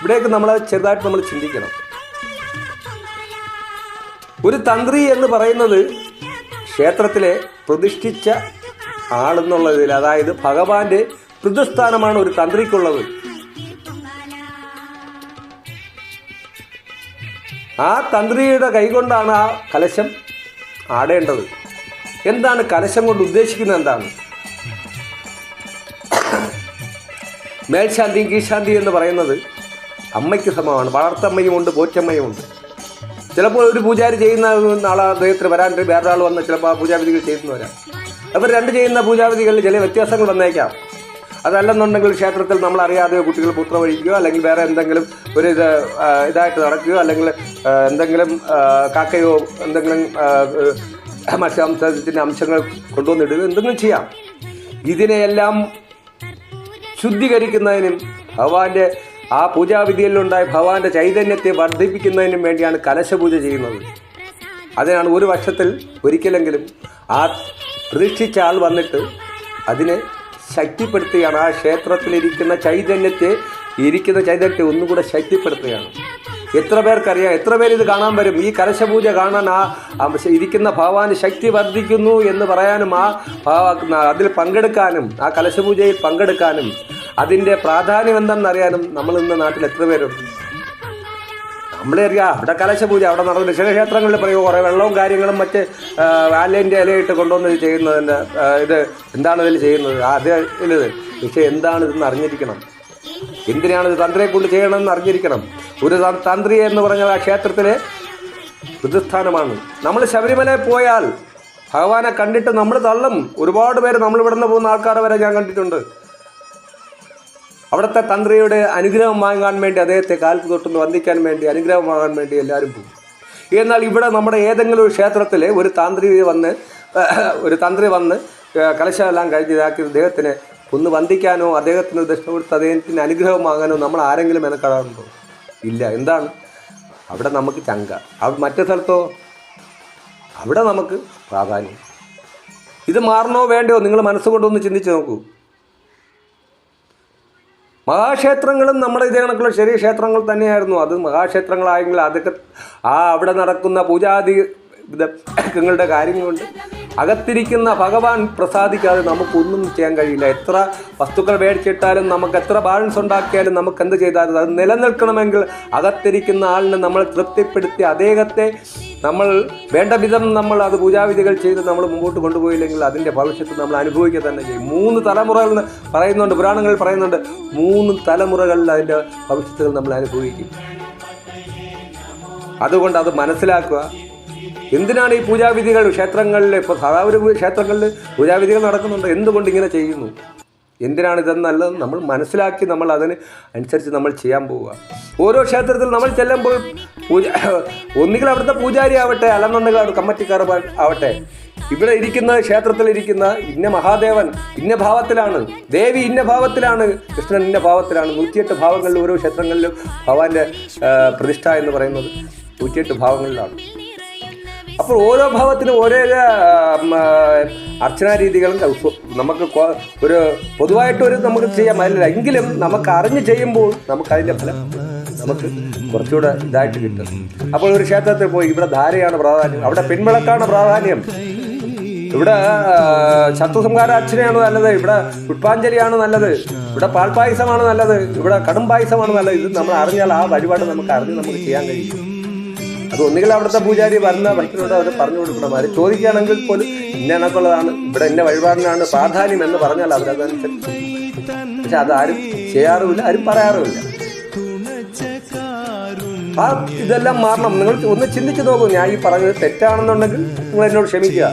ഇവിടേക്ക് നമ്മൾ ചെറുതായിട്ട് നമ്മൾ ചിന്തിക്കണം. ഒരു തന്ത്രി എന്ന് പറയുന്നത് ക്ഷേത്രത്തിലെ പ്രതിഷ്ഠിച്ച ആളെന്നുള്ളതിൽ, അതായത് ഭഗവാന്റെ പ്രതിസ്ഥാനമാണ് ഒരു തന്ത്രിക്കുള്ളത്. ആ തന്ത്രിയുടെ കൈകൊണ്ടാണ് ആ കലശം ആടേണ്ടത്. എന്താണ് കലശം കൊണ്ട് ഉദ്ദേശിക്കുന്നത്? എന്താണ്? മേൽശാന്തിയും കീഴ്ശാന്തി എന്ന് പറയുന്നത് അമ്മയ്ക്ക് സമമാണ്. വളർത്തമ്മയുമുണ്ട്, പോറ്റമ്മയുമുണ്ട്. ചിലപ്പോൾ ഒരു പൂജാരി ചെയ്യുന്ന നാളെ അദ്ദേഹത്തിന് വരാൻ വേറൊരാൾ വന്ന് ചിലപ്പോൾ ആ പൂജാവിധികൾ ചെയ്യുന്നു വരാം. അവർ 2 ചെയ്യുന്ന പൂജാവിധികളിൽ ചില വ്യത്യാസങ്ങൾ വന്നേക്കാം. അതല്ലെന്നുണ്ടെങ്കിൽ ക്ഷേത്രത്തിൽ നമ്മളറിയാതെ കുട്ടികൾ മൂത്രമൊഴിക്കുകയോ അല്ലെങ്കിൽ വേറെ എന്തെങ്കിലും ഒരു ഇതായിട്ട് നടക്കുകയോ അല്ലെങ്കിൽ എന്തെങ്കിലും കാക്കയോ എന്തെങ്കിലും മത്സ്യാംശത്തിൻ്റെ അംശങ്ങൾ കൊണ്ടുവന്നിടുകയോ എന്തെങ്കിലും ചെയ്യാം. ഇതിനെയെല്ലാം ശുദ്ധീകരിക്കുന്നതിനും ഭഗവാന്റെ ആ പൂജാവിധിയിലുണ്ടായ ഭഗവാന്റെ ചൈതന്യത്തെ വർദ്ധിപ്പിക്കുന്നതിനും വേണ്ടിയാണ് കലശപൂജ ചെയ്യുന്നത്. അതിനാണ് ഒരു വർഷത്തിൽ ഒരിക്കലെങ്കിലും ആ പ്രതിഷ്ഠിച്ച ആൾ വന്നിട്ട് അതിനെ ശക്തിപ്പെടുത്തുകയാണ്. ആ ക്ഷേത്രത്തിലിരിക്കുന്ന ചൈതന്യത്തെ ഒന്നുകൂടെ ശക്തിപ്പെടുത്തുകയാണ്. എത്ര പേർക്കറിയാം, എത്ര പേര് ഇത് കാണാൻ വരും? ഈ കലശപൂജ കാണാൻ ആ ഇരിക്കുന്ന ഭഗവാന് ശക്തി വർദ്ധിക്കുന്നു എന്ന് പറയാനും അതിൽ പങ്കെടുക്കാനും ആ കലശപൂജയിൽ പങ്കെടുക്കാനും അതിൻ്റെ പ്രാധാന്യം എന്തെന്നറിയാനും നമ്മൾ ഇന്ന് നാട്ടിൽ എത്ര പേരുണ്ട്? നമ്മളെ അറിയാം, അവിടെ കലശപൂജ അവിടെ നടന്നില്ല. ചില ക്ഷേത്രങ്ങളിൽ പറയുക കുറേ വെള്ളവും കാര്യങ്ങളും മറ്റ് ആലിൻ്റെ ഇലയിട്ട് കൊണ്ടുവന്ന് ചെയ്യുന്നതിൻ്റെ ഇത് എന്താണ് ഇതിൽ ചെയ്യുന്നത്? ഇത് പക്ഷേ എന്താണ് ഇതെന്ന് അറിഞ്ഞിരിക്കണം. എന്തിനാണ് ഇത് തന്ത്രിയെ കൊണ്ട് ചെയ്യണമെന്ന് അറിഞ്ഞിരിക്കണം. ഒരു തന്ത്രി എന്ന് പറഞ്ഞാൽ ആ ക്ഷേത്രത്തിലെ പ്രതിസ്ഥാനമാണ്. നമ്മൾ ശബരിമലയിൽ പോയാൽ ഭഗവാനെ കണ്ടിട്ട് നമ്മൾ തള്ളും. ഒരുപാട് പേര് നമ്മളിവിടെ നിന്ന് പോകുന്ന ആൾക്കാരെ വരെ ഞാൻ കണ്ടിട്ടുണ്ട്. അവിടുത്തെ തന്ത്രിയുടെ അനുഗ്രഹം വാങ്ങാൻ വേണ്ടി, അദ്ദേഹത്തെ കാൽക്ക് തൊട്ടുന്ന് വന്ദിക്കാൻ വേണ്ടി, അനുഗ്രഹം വാങ്ങാൻ വേണ്ടി എല്ലാവരും പോകും. എന്നാൽ ഇവിടെ നമ്മുടെ ഏതെങ്കിലും ഒരു ക്ഷേത്രത്തിൽ ഒരു തന്ത്രി വന്ന് കലശമെല്ലാം കഴിഞ്ഞ് ഇതാക്കി അദ്ദേഹത്തിനെ ഒന്ന് വന്ദിക്കാനോ അദ്ദേഹത്തിന് ദക്ഷിണ കൊടുത്ത് അദ്ദേഹത്തിന് അനുഗ്രഹം വാങ്ങാനോ നമ്മൾ ആരെങ്കിലും മെനക്കെടാറുണ്ടോ? ഇല്ല. എന്താണ്? അവിടെ നമുക്ക് ചങ്ക. മറ്റേ സ്ഥലത്തോ അവിടെ നമുക്ക് പ്രാധാന്യം. ഇത് മാറണോ വേണ്ടയോ? നിങ്ങൾ മനസ്സുകൊണ്ടൊന്ന് ചിന്തിച്ച് നോക്കൂ. മഹാക്ഷേത്രങ്ങളും നമ്മുടെ ഇതേ കണക്കുള്ള ചെറിയ ക്ഷേത്രങ്ങൾ തന്നെയായിരുന്നു. അത് മഹാക്ഷേത്രങ്ങളായെങ്കിൽ അതൊക്കെ അവിടെ നടക്കുന്ന പൂജാദിങ്ങളുടെ കാര്യം കൊണ്ട് അകത്തിരിക്കുന്ന ഭഗവാൻ പ്രസാദിക്കാതെ നമുക്കൊന്നും ചെയ്യാൻ കഴിയില്ല. എത്ര വസ്തുക്കൾ മേടിച്ചിട്ടാലും നമുക്ക് എത്ര ബാലൻസ് ഉണ്ടാക്കിയാലും നമുക്ക് എന്ത് ചെയ്താലും അത് നിലനിൽക്കണമെങ്കിൽ അകത്തിരിക്കുന്ന ആളിനെ നമ്മൾ തൃപ്തിപ്പെടുത്തി അദ്ദേഹത്തെ നമ്മൾ വേണ്ട വിധം നമ്മൾ അത് പൂജാവിധികൾ ചെയ്ത് നമ്മൾ മുമ്പോട്ട് കൊണ്ടുപോയില്ലെങ്കിൽ അതിൻ്റെ ഭവിഷ്യത്ത് നമ്മൾ അനുഭവിക്കുക തന്നെ ചെയ്യും. 3 തലമുറകൾ പറയുന്നുണ്ട്, പുരാണങ്ങളിൽ പറയുന്നുണ്ട്. 3 തലമുറകളിൽ അതിൻ്റെ ഭവിഷ്യത്തുകൾ നമ്മൾ അനുഭവിക്കും. അതുകൊണ്ട് അത് മനസ്സിലാക്കുക. എന്തിനാണ് ഈ പൂജാവിധികൾ ക്ഷേത്രങ്ങളിൽ? ഇപ്പോൾ സാധാരണ ഒരു ക്ഷേത്രങ്ങളിൽ പൂജാവിധികൾ നടക്കുന്നുണ്ട്. എന്തുകൊണ്ട് ഇങ്ങനെ ചെയ്യുന്നു? എന്തിനാണിതെന്നല്ലത് നമ്മൾ മനസ്സിലാക്കി നമ്മൾ അതിന് അനുസരിച്ച് നമ്മൾ ചെയ്യാൻ പോവുക. ഓരോ ക്ഷേത്രത്തിൽ നമ്മൾ ചെല്ലുമ്പോൾ ഒന്നുകിൽ അവിടുത്തെ പൂജാരി ആവട്ടെ, അല്ലെന്നുണ്ടെങ്കിൽ അവിടെ കമ്മിറ്റിക്കാർ ആവട്ടെ, ഇവിടെ ഇരിക്കുന്ന ക്ഷേത്രത്തിലിരിക്കുന്ന ഇന്ന മഹാദേവൻ ഇന്ന ഭാവത്തിലാണ്, ദേവി ഇന്ന ഭാവത്തിലാണ്, കൃഷ്ണൻ ഇന്ന ഭാവത്തിലാണ്. 108 ഭാവങ്ങളിൽ ഓരോ ക്ഷേത്രങ്ങളിലും ഭഗവാന്റെ പ്രതിഷ്ഠ എന്ന് പറയുന്നത് 108 ഭാവങ്ങളിലാണ്. അപ്പോൾ ഓരോ ഭാവത്തിനും ഓരോരോ അർച്ചനാ രീതികളും നമുക്ക് ഒരു പൊതുവായിട്ടൊരു നമുക്ക് ചെയ്യാൻ പറ്റില്ല. എങ്കിലും നമുക്ക് അറിഞ്ഞ് ചെയ്യുമ്പോൾ നമുക്കതിൻ്റെ ഫലം നമുക്ക് കുറച്ചുകൂടെ ഇതായിട്ട് കിട്ടും. അപ്പോൾ ഒരു ക്ഷേത്രത്തിൽ പോയി ഇവിടെ ധാരയാണ് പ്രാധാന്യം, അവിടെ പിൻവിളക്കാണ് പ്രാധാന്യം, ഇവിടെ ശത്രുസംഹാര അർച്ചനയാണ് നല്ലത്, ഇവിടെ പുഷ്പാഞ്ജലിയാണ് നല്ലത്, ഇവിടെ പാൽപ്പായസമാണ് നല്ലത്, ഇവിടെ കടും പായസമാണ് നല്ലത്. ഇത് നമ്മൾ അറിഞ്ഞാൽ ആ വഴിപാട് നമുക്ക് അറിഞ്ഞ് നമുക്ക് ചെയ്യാൻ കഴിയും. അത് ഒന്നുകിൽ അവിടുത്തെ പൂജാരി വരുന്ന ഭക്തരോട് അവർ പറഞ്ഞു കൊടുക്കണം. അവർ ചോദിക്കുകയാണെങ്കിൽ പോലും ഇന്ന കണക്കുള്ളതാണ്, ഇവിടെ ഇന്ന വഴിപാടിനാണ് പ്രാധാന്യം എന്ന് പറഞ്ഞാൽ അവരതനുസരിച്ച്. പക്ഷെ അതാരും ചെയ്യാറുമില്ല, ആരും പറയാറുമില്ല. ഇതെല്ലാം മാറണം. നിങ്ങൾ ഒന്ന് ചിന്തിച്ച് നോക്കൂ. ഞാൻ ഈ പറഞ്ഞത് തെറ്റാണെന്നുണ്ടെങ്കിൽ നിങ്ങൾ എന്നോട് ക്ഷമിക്കുക.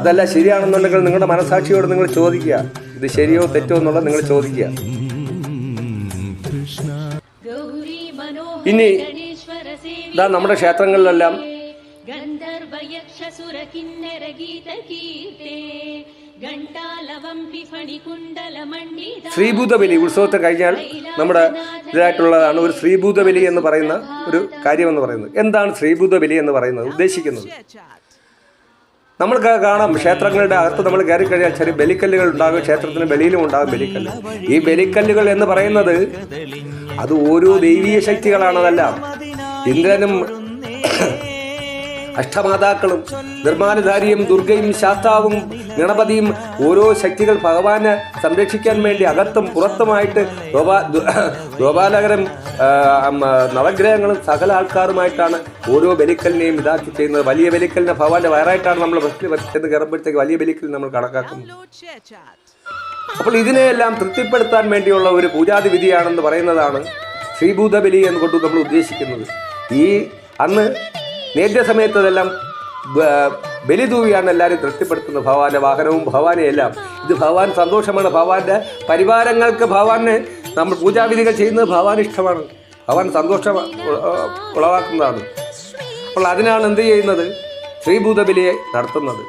അതല്ല ശരിയാണെന്നുണ്ടെങ്കിൽ നിങ്ങളുടെ മനസാക്ഷിയോട് നിങ്ങൾ ചോദിക്കുക, ഇത് ശരിയോ തെറ്റോ എന്നുള്ളത് നിങ്ങൾ ചോദിക്കുക. ഇനി ഇതാ നമ്മുടെ ക്ഷേത്രങ്ങളിലെല്ലാം ശ്രീഭൂതബലി ഉത്സവത്തെ കഴിഞ്ഞാൽ നമ്മുടെ ഇതായിട്ടുള്ളതാണ് ഒരു ശ്രീഭൂതബലി എന്ന് പറയുന്ന ഒരു കാര്യമെന്ന് പറയുന്നത്. എന്താണ് ശ്രീഭൂതബലി എന്ന് പറയുന്നത് ഉദ്ദേശിക്കുന്നത്? നമ്മൾ കാണാം ക്ഷേത്രങ്ങളുടെ അകത്ത് നമ്മൾ കയറി കഴിഞ്ഞാൽ ചെറിയ ബലിക്കല്ലുകൾ ഉണ്ടാകും. ക്ഷേത്രത്തിന് വെളിയിലും ഉണ്ടാകും ബലിക്കല്ല്. ഈ ബലിക്കല്ലുകൾ എന്ന് പറയുന്നത് അത് ഓരോ ദൈവീയ ശക്തികളാണതെല്ലാം. ഇന്ദ്രനും അഷ്ടമാതാക്കളും നിർമ്മാണധാരിയും ദുർഗയും ശാസ്താവും ഗണപതിയും ഓരോ ശക്തികൾ ഭഗവാനെ സംരക്ഷിക്കാൻ വേണ്ടി അകത്തും പുറത്തുമായിട്ട് ഗോപാലകരും നവഗ്രഹങ്ങളും സകല ആൾക്കാരുമായിട്ടാണ് ഓരോ ബലിക്കലിനെയും ഇതാക്കി ചെയ്യുന്നത്. വലിയ ബലിക്കലിനെ ഭഗവാന്റെ വയറായിട്ടാണ് നമ്മൾ ചെന്ന് കയറുമ്പോഴത്തേക്ക് വലിയ ബലിക്കൽ നമ്മൾ കണക്കാക്കുന്നത്. അപ്പോൾ ഇതിനെയെല്ലാം തൃപ്തിപ്പെടുത്താൻ വേണ്ടിയുള്ള ഒരു പൂജാതി വിധിയാണെന്ന് പറയുന്നതാണ് ശ്രീഭൂതബലി എന്നുകൊണ്ട് നമ്മൾ ഉദ്ദേശിക്കുന്നത്. ഈ അന്ന് നേദ്യ സമയത്ത് ഇതെല്ലാം ബലി തൂവിയാണ് എല്ലാവരും തൃപ്തിപ്പെടുത്തുന്നത്. ഭഗവാന്റെ വാഹനവും ഭഗവാനെ എല്ലാം. ഇത് ഭഗവാൻ സന്തോഷമാണ്. ഭഗവാന്റെ പരിവാരങ്ങൾക്ക് ഭഗവാനെ നമ്മൾ പൂജാവിധികൾ ചെയ്യുന്നത് ഭഗവാൻ ഇഷ്ടമാണ്. ഭഗവാൻ സന്തോഷം ഉളവാക്കുന്നതാണ്. അപ്പോൾ അതിനാണ് എന്ത് ചെയ്യുന്നത്? ശ്രീഭൂതബലിയെ നടത്തുന്നത്.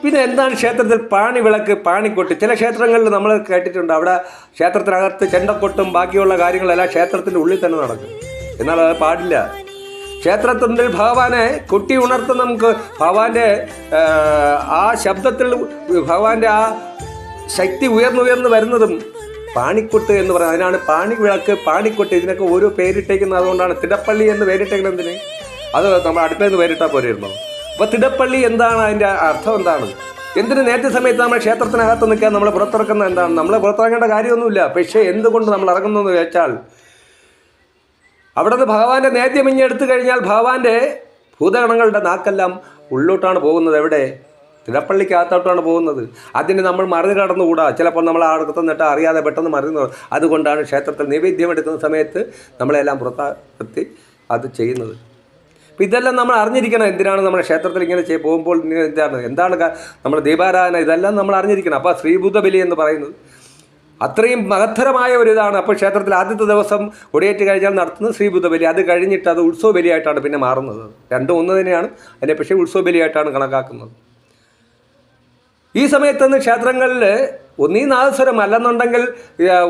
പിന്നെ എന്താണ് ക്ഷേത്രത്തിൽ പാണിവിളക്ക്, പാണിക്കൊട്ട്? ചില ക്ഷേത്രങ്ങളിൽ നമ്മൾ കേട്ടിട്ടുണ്ട്, അവിടെ ക്ഷേത്രത്തിനകത്ത് ചെണ്ടക്കൊട്ടും ബാക്കിയുള്ള കാര്യങ്ങളെല്ലാം ക്ഷേത്രത്തിൻ്റെ ഉള്ളിൽ തന്നെ നടക്കും. എന്നാൽ അത് പാടില്ല. ക്ഷേത്രത്തിൻ്റെ ഭഗവാനെ കൊട്ടി ഉണർത്തുന്ന നമുക്ക് ഭഗവാന്റെ ആ ശബ്ദത്തിൽ ഭഗവാന്റെ ആ ശക്തി ഉയർന്നുയർന്ന് വരുന്നതും പാണിക്കൊട്ട് എന്ന് പറയുന്നത്. അതിനാണ് പാണിവിളക്ക്, പാണിക്കൊട്ട്, ഇതിനൊക്കെ ഓരോ പേരിട്ടേക്കുന്നത്. അതുകൊണ്ടാണ് തിടപ്പള്ളി എന്ന് പേരിട്ടേക്കുന്നത്. എന്തിന്? അത് നമ്മൾ അടുത്തേന്ന് പേരിട്ടാൽ പോരായിരുന്നോ? അപ്പോൾ തിടപ്പള്ളി എന്താണ്, അതിൻ്റെ അർത്ഥം എന്താണ്? എന്തിന് നേരത്തെ സമയത്ത് നമ്മൾ ക്ഷേത്രത്തിനകത്ത് നിൽക്കാൻ നമ്മൾ പുറത്തിറക്കുന്നത് എന്താണ്? നമ്മൾ പുറത്തിറങ്ങേണ്ട കാര്യമൊന്നുമില്ല. പക്ഷേ എന്തുകൊണ്ട് നമ്മൾ ഇറങ്ങുന്നതെന്ന് വെച്ചാൽ അവിടെ നിന്ന് ഭഗവാന്റെ നേദ്യം എടുത്തു കഴിഞ്ഞാൽ ഭഗവാന്റെ ഭൂതഗണങ്ങളുടെ നാക്കെല്ലാം ഉള്ളോട്ടാണ് പോകുന്നത്. എവിടെ? തിടപ്പള്ളിക്കകത്തോട്ടാണ് പോകുന്നത്. അതിന് നമ്മൾ മറികടന്നുകൂടാ. ചിലപ്പോൾ നമ്മൾ ആ അടുത്ത് നിന്നിട്ട് അറിയാതെ പെട്ടെന്ന് മറിയുന്നു. അതുകൊണ്ടാണ് ക്ഷേത്രത്തിൽ നൈവേദ്യം എടുക്കുന്ന സമയത്ത് നമ്മളെല്ലാം പുറത്തെത്തി അത് ചെയ്യുന്നത്. അപ്പോൾ ഇതെല്ലാം നമ്മൾ അറിഞ്ഞിരിക്കണം. എന്തിനാണ് നമ്മുടെ ക്ഷേത്രത്തിൽ ഇങ്ങനെ പോകുമ്പോൾ എന്താണ് നമ്മുടെ ദീപാരാധന, ഇതെല്ലാം നമ്മൾ അറിഞ്ഞിരിക്കണം. അപ്പോൾ ശ്രീഭൂതബലി എന്ന് പറയുന്നത് അത്രയും മഹത്തരമായ ഒരു ഇതാണ്. അപ്പോൾ ക്ഷേത്രത്തിൽ ആദ്യത്തെ ദിവസം കൊടിയേറ്റ് കഴിഞ്ഞാൽ നടത്തുന്നത് ശ്രീഭൂതബലി. അത് കഴിഞ്ഞിട്ട് അത് ഉത്സവ ബലിയായിട്ടാണ് പിന്നെ മാറുന്നത്. രണ്ടും ഒന്ന് തന്നെയാണ്, അതിനെ പക്ഷേ ഉത്സവ ബലിയായിട്ടാണ് കണക്കാക്കുന്നത്. ഈ സമയത്തൊന്ന് ക്ഷേത്രങ്ങളിൽ ഒന്നീ നാദസ്വരം, അല്ലെന്നുണ്ടെങ്കിൽ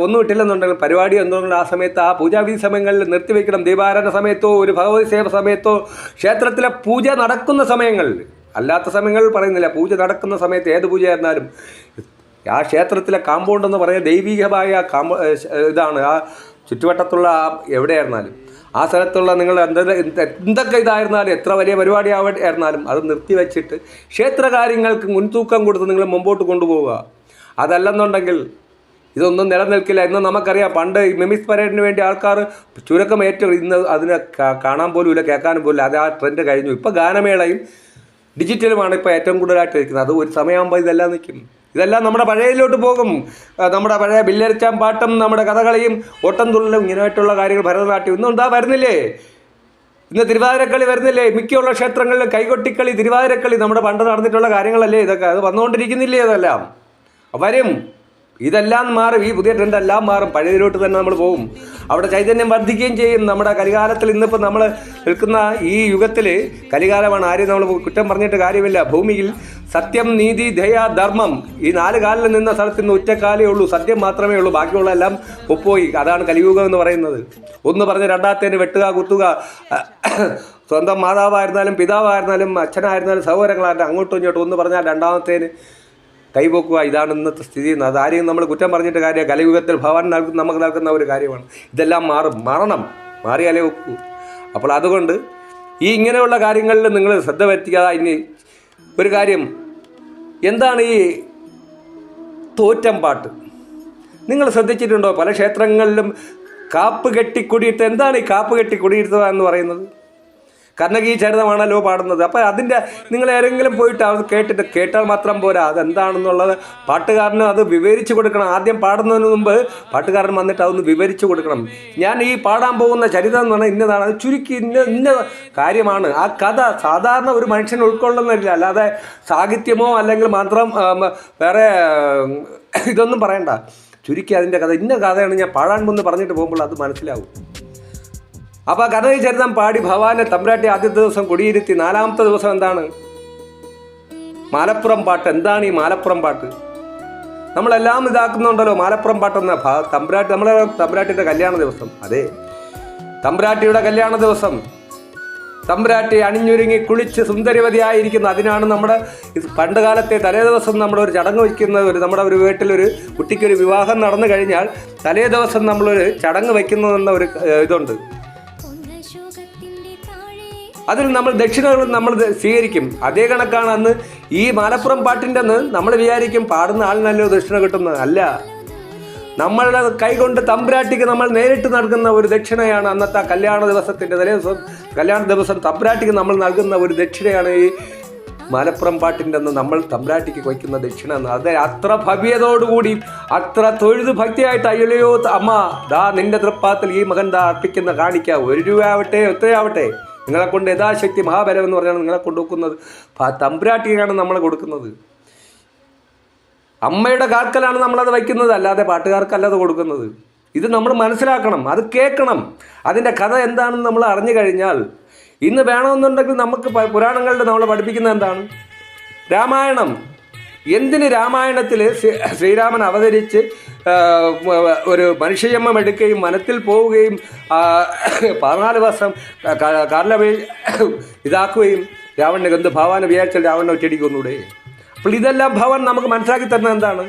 ഒന്നും ഇട്ടില്ലെന്നുണ്ടെങ്കിൽ പരിപാടി എന്തുകൊണ്ടെങ്കിൽ ആ സമയത്ത് ആ പൂജാവിധി സമയങ്ങളിൽ നിർത്തിവെക്കണം. ദീപാരാധന സമയത്തോ ഒരു ഭഗവതി സേവ സമയത്തോ ക്ഷേത്രത്തിലെ പൂജ നടക്കുന്ന സമയങ്ങളിൽ, അല്ലാത്ത സമയങ്ങളിൽ പറയുന്നില്ല, പൂജ നടക്കുന്ന സമയത്ത് ഏത് പൂജയായിരുന്നാലും ആ ക്ഷേത്രത്തിലെ കാമ്പൗണ്ട് എന്ന് പറയുന്നത് ദൈവികമായ ഇതാണ്. ആ ചുറ്റുവട്ടത്തുള്ള എവിടെയായിരുന്നാലും ആ സ്ഥലത്തുള്ള നിങ്ങൾ എന്തൊക്കെ ഇതായിരുന്നാലും എത്ര വലിയ പരിപാടി ആയിരുന്നാലും അത് നിർത്തിവെച്ചിട്ട് ക്ഷേത്രകാര്യങ്ങൾക്ക് മുൻതൂക്കം കൊടുത്ത് നിങ്ങൾ മുമ്പോട്ട് കൊണ്ടുപോവുക. അതല്ലെന്നുണ്ടെങ്കിൽ ഇതൊന്നും നിലനിൽക്കില്ല. ഇന്ന് നമുക്കറിയാം, പണ്ട് മിമിക്സ് പരേഡിന് വേണ്ടി ആൾക്കാർ ചുരുക്കം ഇന്ന് അതിനെ കാണാൻ പോലും ഇല്ല, കേൾക്കാനും പോലും ഇല്ല. അത് ആ ട്രെൻഡ് കഴിഞ്ഞു. ഇപ്പോൾ ഗാനമേളയും ഡിജിറ്റലുമാണ് ഇപ്പോൾ ഏറ്റവും കൂടുതലായിട്ട് ഇരിക്കുന്നത്. അത് ഒരു സമയമാകുമ്പോൾ ഇതെല്ലാം നിൽക്കും. ഇതെല്ലാം നമ്മുടെ പഴയതിലോട്ട് പോകും. നമ്മുടെ പഴയ ബില്ലരിച്ചാൻ പാട്ടും നമ്മുടെ കഥകളിയും ഓട്ടംതുള്ളലും ഇങ്ങനെയായിട്ടുള്ള കാര്യങ്ങൾ, ഭരതനാട്യം ഇന്നും എന്താ വരുന്നില്ലേ? ഇന്ന് തിരുവാതിരക്കളി വരുന്നില്ലേ? മിക്കുള്ള ക്ഷേത്രങ്ങളിലും കൈകൊട്ടിക്കളി, തിരുവാതിരക്കളി, നമ്മുടെ പണ്ട് നടന്നിട്ടുള്ള കാര്യങ്ങളല്ലേ ഇതൊക്കെ? അത് വന്നുകൊണ്ടിരിക്കുന്നില്ലേ? അതെല്ലാം വരും. ഇതെല്ലാം മാറും. ഈ പുതിയ ട്രെൻഡ് എല്ലാം മാറും. പഴയതിലോട്ട് തന്നെ നമ്മൾ പോകും. അവിടെ ചൈതന്യം വർദ്ധിക്കുകയും ചെയ്യും. നമ്മുടെ കലികാലത്തിൽ ഇന്നിപ്പോൾ നമ്മൾ നിൽക്കുന്ന ഈ യുഗത്തിൽ കലികാലമാണ്. ആരും നമ്മൾ കുറ്റം പറഞ്ഞിട്ട് കാര്യമില്ല. ഭൂമിയിൽ സത്യം, നീതി, ദയ, ധർമ്മം, ഈ 4 കാലിൽ നിന്ന സ്ഥലത്ത് നിന്ന് ഒറ്റക്കാലേ ഉള്ളൂ. സത്യം മാത്രമേ ഉള്ളൂ. ബാക്കിയുള്ള എല്ലാം ഒപ്പോയി. അതാണ് കലിയുഗം എന്ന് പറയുന്നത്. ഒന്ന് പറഞ്ഞ് രണ്ടാമത്തേന് വെട്ടുക, കുത്തുക, സ്വന്തം മാതാവായിരുന്നാലും പിതാവായിരുന്നാലും അച്ഛനായിരുന്നാലും സഹോദരങ്ങളായിരുന്നാലും അങ്ങോട്ടും ഇങ്ങോട്ടും ഒന്ന് പറഞ്ഞാൽ രണ്ടാമത്തേന് കൈപോക്കുക. ഇതാണ് ഇന്നത്തെ സ്ഥിതി. അത് ആരെയും നമ്മൾ കുറ്റം പറഞ്ഞിട്ട് കാര്യം. കലിയുഗത്തിൽ ഭഗവാൻ നമുക്ക് നൽകുന്ന ഒരു കാര്യമാണ്. ഇതെല്ലാം മാറണം. മാറിയാലേ ഒക്കൂ. അപ്പോൾ അതുകൊണ്ട് ഈ ഇങ്ങനെയുള്ള കാര്യങ്ങളിൽ നിങ്ങൾ ശ്രദ്ധ വരുത്തിക്കുക. ഇനി ഒരു കാര്യം, എന്താണ് ഈ തോറ്റം പാട്ട്? നിങ്ങൾ ശ്രദ്ധിച്ചിട്ടുണ്ടോ? പല ക്ഷേത്രങ്ങളിലും കാപ്പ് കെട്ടി കൊടിയിട്ട്. എന്താണ് ഈ കാപ്പ് കെട്ടി കൊടിയിരുത്തുക എന്ന് പറയുന്നത്? കർണകീ ചരിതമാണല്ലോ പാടുന്നത്. അപ്പോൾ അതിൻ്റെ നിങ്ങൾ ആരെങ്കിലും പോയിട്ട് അത് കേട്ടാൽ മാത്രം പോരാ. അതെന്താണെന്നുള്ളത് പാട്ടുകാരന് അത് വിവരിച്ചു കൊടുക്കണം. ആദ്യം പാടുന്നതിന് മുമ്പ് പാട്ടുകാരൻ വന്നിട്ട് അതൊന്ന് വിവരിച്ചു കൊടുക്കണം. ഞാൻ ഈ പാടാൻ പോകുന്ന ചരിതം എന്ന് പറഞ്ഞാൽ ഇന്നതാണ്, അത് ചുരുക്കി ഇന്ന കാര്യമാണ്. ആ കഥ സാധാരണ ഒരു മനുഷ്യൻ ഉൾക്കൊള്ളുന്നില്ല. അല്ലാതെ സാഹിത്യമോ അല്ലെങ്കിൽ മാത്രം വേറെ ഇതൊന്നും പറയണ്ട. ചുരുക്കി അതിൻ്റെ കഥ ഇന്ന കഥയാണ് ഞാൻ പാടാൻ പോകുന്നത് പറഞ്ഞിട്ട് പോകുമ്പോൾ അത് മനസ്സിലാവും. അപ്പോൾ കർണകീ ചരിതം പാടി ഭഗവാനെ തമ്പുരാട്ടി ആദ്യത്തെ ദിവസം കൊടിയിരുത്തി. 4ാമത്തെ ദിവസം എന്താണ്? മാലപ്പുറം പാട്ട്. എന്താണ് ഈ മാലപ്പുറം പാട്ട്? നമ്മളെല്ലാം ഇതാക്കുന്നുണ്ടല്ലോ മാലപ്പുറം പാട്ടെന്ന നമ്മളെ തമ്പുരാട്ടിയുടെ കല്യാണ ദിവസം. അതെ, തമ്പുരാട്ടിയുടെ കല്യാണ ദിവസം തമ്പുരാട്ടി അണിഞ്ഞൊരുങ്ങി കുളിച്ച് സുന്ദരവതിയായിരിക്കുന്നു. അതിനാണ് നമ്മുടെ പണ്ട് കാലത്തെ തലേ ദിവസം നമ്മളൊരു ചടങ്ങ് വയ്ക്കുന്നത്. നമ്മുടെ ഒരു വീട്ടിലൊരു കുട്ടിക്കൊരു വിവാഹം നടന്നു കഴിഞ്ഞാൽ തലേ ദിവസം നമ്മളൊരു ചടങ്ങ് വയ്ക്കുന്നതെന്ന ഒരു ഇതുണ്ട്. അതിൽ നമ്മൾ ദക്ഷിണകൾ നമ്മൾ സ്വീകരിക്കും. അതേ കണക്കാണ് അന്ന് ഈ മാലപ്പുറം പാട്ടിൻ്റെ അന്ന് നമ്മൾ വിചാരിക്കും പാടുന്ന ആളിനല്ലോ ദക്ഷിണ കിട്ടുന്നത്. അല്ല, നമ്മളുടെ കൈകൊണ്ട് തമ്പുരാട്ടിക്ക് നമ്മൾ നേരിട്ട് നൽകുന്ന ഒരു ദക്ഷിണയാണ് അന്നത്തെ കല്യാണ ദിവസത്തിൻ്റെ തലേ ദിവസം. കല്യാണ ദിവസം തമ്പുരാട്ടിക്ക് നമ്മൾ നൽകുന്ന ഒരു ദക്ഷിണയാണ് ഈ മാലപ്പുറം പാട്ടിൻ്റെ അന്ന് നമ്മൾ തമ്പുരാട്ടിക്ക് വയ്ക്കുന്ന ദക്ഷിണ എന്ന്. അത് അത്ര ഭവ്യതയോടുകൂടി അത്ര തൊഴുത് ഭക്തിയായിട്ട്, അയ്യലയോ അമ്മ ദാ നിന്റെ തൃപ്പാത്തിൽ ഈ മകൻ ദാ അർപ്പിക്കുന്ന കാണിക്കുക. 1 രൂപ ആവട്ടെ എത്രയാവട്ടെ, നിങ്ങളെ കൊണ്ട് യഥാശക്തി മഹാബലം എന്ന് പറഞ്ഞാണ് നിങ്ങളെ കൊണ്ടുവെക്കുന്നത്. തമ്പുരാട്ടിക്കാണ് നമ്മൾ കൊടുക്കുന്നത്. അമ്മയുടെ കാൽക്കലാണ് നമ്മളത് വയ്ക്കുന്നത്, അല്ലാതെ പാട്ടുകാർക്കല്ലാതെ കൊടുക്കുന്നത്. ഇത് നമ്മൾ മനസ്സിലാക്കണം, അത് കേൾക്കണം. അതിൻ്റെ കഥ എന്താണെന്ന് നമ്മൾ അറിഞ്ഞു കഴിഞ്ഞാൽ ഇന്ന് വേണമെന്നുണ്ടെങ്കിൽ നമുക്ക് പുരാണങ്ങളുടെ നമ്മൾ പഠിപ്പിക്കുന്നത് എന്താണ്? രാമായണം എന്തിന് രാമായണത്തിൽ ശ്രീരാമൻ അവതരിച്ച് ഒരു മനുഷ്യജന്മം എടുക്കുകയും വനത്തിൽ പോവുകയും 14 വർഷം ഇതാക്കുകയും രാവണനെ എന്ത് ഭഗവാനെ വിചാരിച്ചാൽ രാവണനെ ഒറ്റയടിക്കൊന്നൂടെ? അപ്പോൾ ഇതെല്ലാം ഭഗവാൻ നമുക്ക് മനസ്സിലാക്കി തരുന്നത് എന്താണ്?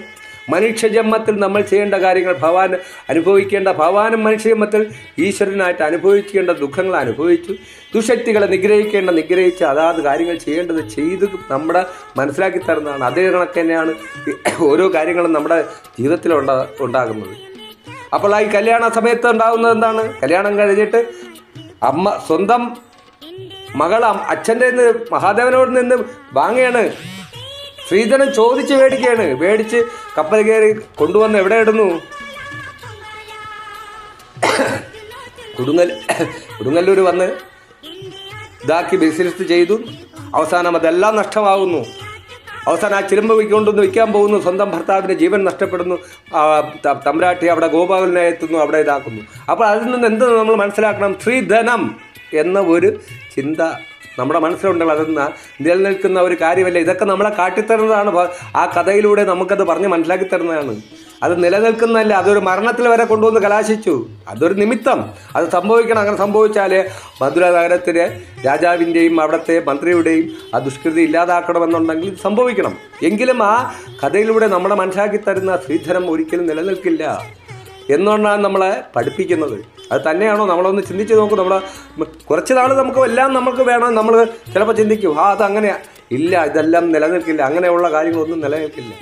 മനുഷ്യജന്മത്തിൽ നമ്മൾ ചെയ്യേണ്ട കാര്യങ്ങൾ ഭഗവാൻ അനുഭവിക്കേണ്ട, ഭഗവാനും മനുഷ്യജന്മത്തിൽ ഈശ്വരനായിട്ട് അനുഭവിക്കേണ്ട ദുഃഖങ്ങൾ അനുഭവിച്ചു, ദുശക്തികളെ നിഗ്രഹിച്ച് അതാത് കാര്യങ്ങൾ ചെയ്യേണ്ടത് ചെയ്ത് നമ്മുടെ മനസ്സിലാക്കി തരുന്നതാണ്. അതേ കണക്ക് തന്നെയാണ് ഓരോ കാര്യങ്ങളും നമ്മുടെ ജീവിതത്തിൽ ഉണ്ടാകുന്നത്. അപ്പോൾ ഈ കല്യാണ സമയത്ത് ഉണ്ടാകുന്നത് എന്താണ്? കല്യാണം കഴിഞ്ഞിട്ട് അമ്മ സ്വന്തം മകൾ അച്ഛൻ്റെ നിന്ന് മഹാദേവനോട് നിന്ന് വാങ്ങുകയാണ്, ശ്രീധരൻ ചോദിച്ച് മേടിച്ച് കപ്പൽ കയറി കൊണ്ടുവന്ന് എവിടെ ഇടുന്നു? കൊടുങ്ങല്ലൂർ വന്ന് ഇതാക്കി ബിസിനസ് ചെയ്തു. അവസാനം അതെല്ലാം നഷ്ടമാകുന്നു. അവസാനം ആ ചിലമ്പ് കൊണ്ടൊന്ന് വിൽക്കാൻ പോകുന്നു, സ്വന്തം ഭർത്താവിൻ്റെ ജീവൻ നഷ്ടപ്പെടുന്നു, തമ്പുരാട്ടി അവിടെ ഗോപാലനെ എത്തുന്നു, അവിടെ ഇതാക്കുന്നു. അപ്പോൾ അതിൽ നിന്ന് എന്ത് നമ്മൾ മനസ്സിലാക്കണം? ശ്രീധനം എന്ന ഒരു ചിന്ത നമ്മുടെ മനസ്സിലുണ്ടല്ലോ, അത് നിലനിൽക്കുന്ന ഒരു കാര്യമല്ല. ഇതൊക്കെ നമ്മളെ കാട്ടിത്തരുന്നതാണ്. ആ കഥയിലൂടെ നമുക്കത് പറഞ്ഞ് മനസ്സിലാക്കി തരുന്നതാണ്. അത് നിലനിൽക്കുന്നതല്ല, അതൊരു മരണത്തിൽ വരെ കൊണ്ടുവന്ന് കലാശിച്ചു. അതൊരു നിമിത്തം, അത് സംഭവിക്കണം. അങ്ങനെ സംഭവിച്ചാൽ മധുര നഗരത്തിലെ രാജാവിൻ്റെയും അവിടുത്തെ മന്ത്രിയുടെയും ആ ദുഷ്കൃതി ഇല്ലാതാക്കണമെന്നുണ്ടെങ്കിൽ സംഭവിക്കണം. എങ്കിലും ആ കഥയിലൂടെ നമ്മളെ മനസ്സിലാക്കി തരുന്ന ശ്രീധരം ഒരിക്കലും നിലനിൽക്കില്ല എന്നുകൊണ്ടാണ് നമ്മളെ പഠിപ്പിക്കുന്നത്. അത് തന്നെയാണോ? നമ്മളൊന്ന് ചിന്തിച്ച് നോക്കും. നമ്മൾ കുറച്ച് നാൾ നമുക്ക് എല്ലാം നമുക്ക് വേണം, നമ്മൾ ചിലപ്പോൾ ചിന്തിക്കും അതങ്ങനെ ഇല്ല, ഇതെല്ലാം നിലനിൽക്കില്ല, അങ്ങനെയുള്ള കാര്യങ്ങളൊന്നും നിലനിൽക്കില്ല.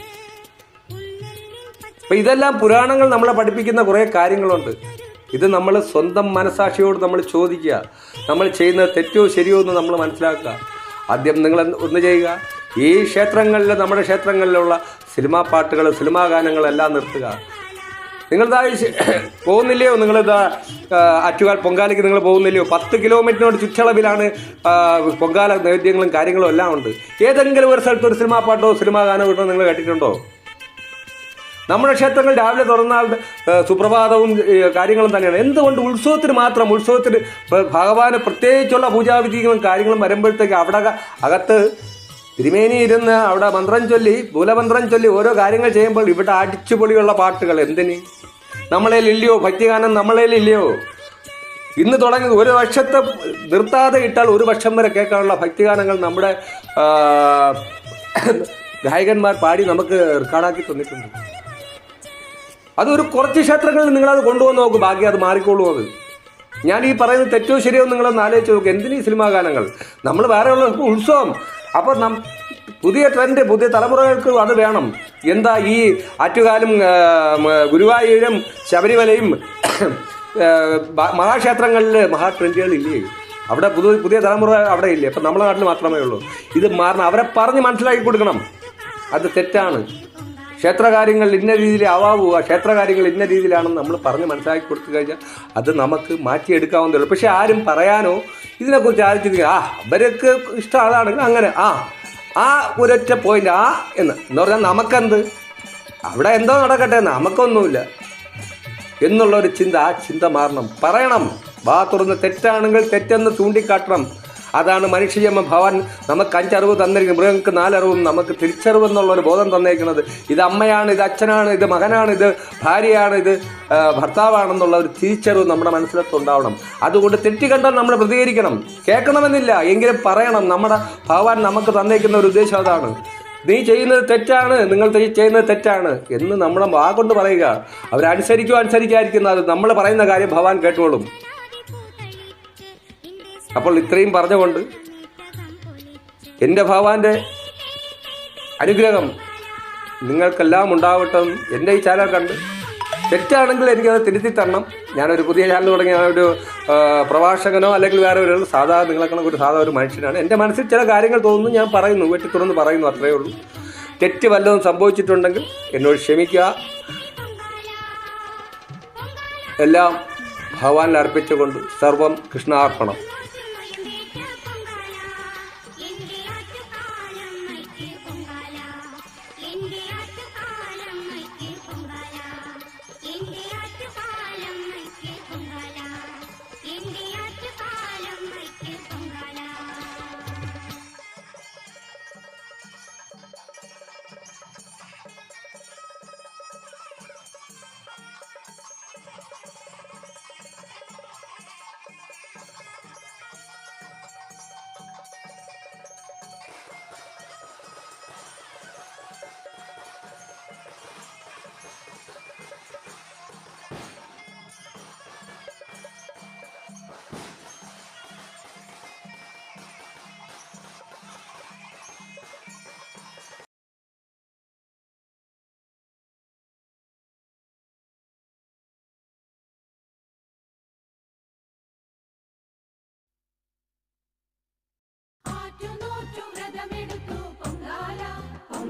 അപ്പം ഇതെല്ലാം പുരാണങ്ങൾ നമ്മളെ പഠിപ്പിക്കുന്ന കുറേ കാര്യങ്ങളുണ്ട്. ഇത് നമ്മൾ സ്വന്തം മനസാക്ഷിയോട് നമ്മൾ ചോദിക്കുക, നമ്മൾ ചെയ്യുന്നത് തെറ്റോ ശരിയോ എന്ന് നമ്മൾ മനസ്സിലാക്കുക. ആദ്യം നിങ്ങൾ ഒന്ന് ചെയ്യുക, ഈ നമ്മുടെ ക്ഷേത്രങ്ങളിലുള്ള സിനിമാ പാട്ടുകൾ, സിനിമാ ഗാനങ്ങളെല്ലാം നിർത്തുക. നിങ്ങളിതാ പോകുന്നില്ലയോ? നിങ്ങളിതാ ആറ്റുകാൽ പൊങ്കാലയ്ക്ക് നിങ്ങൾ പോകുന്നില്ലയോ? 10 കിലോമീറ്ററിനോട് ചുറ്റളവിലാണ് പൊങ്കാല നൈവേദ്യങ്ങളും കാര്യങ്ങളും എല്ലാം ഉണ്ട്. ഏതെങ്കിലും ഒരു സ്ഥലത്ത് ഒരു സിനിമാ പാട്ടോ സിനിമാ ഗാനോ കിട്ടുമോ നിങ്ങൾ കേട്ടിട്ടുണ്ടോ? നമ്മുടെ ക്ഷേത്രങ്ങൾ രാവിലെ തുറന്നാൽ സുപ്രഭാതവും കാര്യങ്ങളും തന്നെയാണ്. എന്തുകൊണ്ട്? ഉത്സവത്തിന് ഭഗവാന് പ്രത്യേകിച്ചുള്ള പൂജാവിധികളും കാര്യങ്ങളും വരുമ്പോഴത്തേക്ക് അവിടെ അകത്ത് തിരുമേനി ഇരുന്ന് അവിടെ മൂലമന്ത്രം ചൊല്ലി ഓരോ കാര്യങ്ങൾ ചെയ്യുമ്പോൾ ഇവിടെ അടിച്ചുപൊളിയുള്ള പാട്ടുകൾ എന്തിന്? നമ്മളേലില്ലയോ? ഭക്തിഗാനം നമ്മളേലില്ലയോ? ഇന്ന് തുടങ്ങി ഒരു വർഷത്തെ നിർത്താതെ ഇട്ടാൽ 1 വർഷം വരെ കേൾക്കാനുള്ള ഭക്തിഗാനങ്ങൾ നമ്മുടെ ഗായകന്മാർ പാടി നമുക്ക് റെക്കോർഡാക്കി തന്നിട്ടുണ്ട്. അതൊരു കുറച്ച് ക്ഷേത്രങ്ങളിൽ നിങ്ങളത് കൊണ്ടുവന്ന് നോക്കും, ബാക്കി അത് മാറിക്കോളൂ. അത് ഞാൻ ഈ പറയുന്നത് തെറ്റോ ശരിയോ നിങ്ങളൊന്ന് ആലോചിച്ച് നോക്കും. എന്തിനീ സിനിമാ ഗാനങ്ങൾ? നമ്മൾ വേറെയുള്ള ഉത്സവം. അപ്പോൾ പുതിയ ട്രെൻഡ്, പുതിയ തലമുറകൾക്ക് അത് വേണം. എന്താ ഈ ആറ്റുകാലും ഗുരുവായൂരും ശബരിമലയും മഹാക്ഷേത്രങ്ങളിൽ മഹാ ട്രെൻഡുകളില്ലേ? അവിടെ പുതിയ തലമുറ അവിടെ ഇല്ലേ? അപ്പം നമ്മുടെ നാട്ടിൽ മാത്രമേ ഉള്ളൂ. ഇത് മാറണം. അവരെ പറഞ്ഞ് മനസ്സിലാക്കി കൊടുക്കണം. അത് തെറ്റാണ്. ക്ഷേത്രകാര്യങ്ങൾ ഇന്ന രീതിയിൽ ആവാവുക, ക്ഷേത്രകാര്യങ്ങൾ ഇന്ന രീതിയിലാണെന്ന് നമ്മൾ പറഞ്ഞ് മനസ്സിലാക്കി കൊടുത്തു കഴിഞ്ഞാൽ അത് നമുക്ക് മാറ്റിയെടുക്കാവുന്നതേ ഉള്ളൂ. പക്ഷെ ആരും പറയാനോ ഇതിനെക്കുറിച്ച് ആരും ചിന്തിക്കുക, അവർക്ക് ഇഷ്ടം അതാണെങ്കിൽ അങ്ങനെ ആ ഒരൊറ്റ പോയിന്റ് എന്ന് പറഞ്ഞാൽ നമുക്കെന്ത്, അവിടെ എന്തോ നടക്കട്ടെ, നമുക്കൊന്നുമില്ല എന്നുള്ളൊരു ചിന്ത, ആ ചിന്ത മാറണം. പറയണം, വാ തുറന്ന് തെറ്റാണെങ്കിൽ തെറ്റെന്ന് ചൂണ്ടിക്കാട്ടണം. അതാണ് മനുഷ്യജന്മം. ഭഗവാൻ നമുക്ക് 5 അറിവ് തന്നിരിക്കുന്നത്, മൃഗങ്ങൾക്ക് 4 അറിവും നമുക്ക് തിരിച്ചറിവ് എന്നുള്ളൊരു ബോധം തന്നേക്കുന്നത്. ഇത് അമ്മയാണ്, ഇത് അച്ഛനാണ്, ഇത് മകനാണ്, ഇത് ഭാര്യയാണ്, ഇത് ഭർത്താവാണെന്നുള്ള ഒരു തിരിച്ചറിവ് നമ്മുടെ മനസ്സിലത്തുണ്ടാവണം. അതുകൊണ്ട് തെറ്റ് കണ്ടാൽ നമ്മൾ പ്രതികരിക്കണം. കേൾക്കണമെന്നില്ല, എങ്കിലും പറയണം. നമ്മുടെ ഭഗവാൻ നമുക്ക് തന്നേക്കുന്ന ഒരു ഉദ്ദേശം അതാണ്. നീ ചെയ്യുന്നത് തെറ്റാണ്, നിങ്ങൾ ചെയ്യുന്നത് തെറ്റാണ് എന്ന് നമ്മുടെ വാ കൊണ്ട് പറയുക. അനുസരിക്കാതിരിക്കുന്നത് നമ്മൾ പറയുന്ന കാര്യം ഭഗവാൻ കേട്ടോളും. അപ്പോൾ ഇത്രയും പറഞ്ഞുകൊണ്ട് എൻ്റെ ഭഗവാന്റെ അനുഗ്രഹം നിങ്ങൾക്കെല്ലാം ഉണ്ടാവട്ടെ. എൻ്റെ ഈ ചാനൽ കണ്ട് തെറ്റാണെങ്കിൽ എനിക്കത് തിരുത്തി തരണം. ഞാനൊരു പുതിയ ചാനൽ തുടങ്ങി, ഞാനൊരു പ്രഭാഷകനോ അല്ലെങ്കിൽ വേറെ ഒരു നിങ്ങളെ ഒരു സാധാ ഒരു മനുഷ്യനാണ്. എൻ്റെ മനസ്സിൽ ചില കാര്യങ്ങൾ തോന്നുന്നു, ഞാൻ പറയുന്നു, വെട്ടി തുറന്ന് പറയുന്നു, അത്രയേ ഉള്ളൂ. തെറ്റ് വല്ലതും സംഭവിച്ചിട്ടുണ്ടെങ്കിൽ എന്നോട് ക്ഷമിക്കുക. എല്ലാം ഭഗവാനിൽ അർപ്പിച്ചുകൊണ്ട് സർവം കൃഷ്ണാർപ്പണം.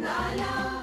la la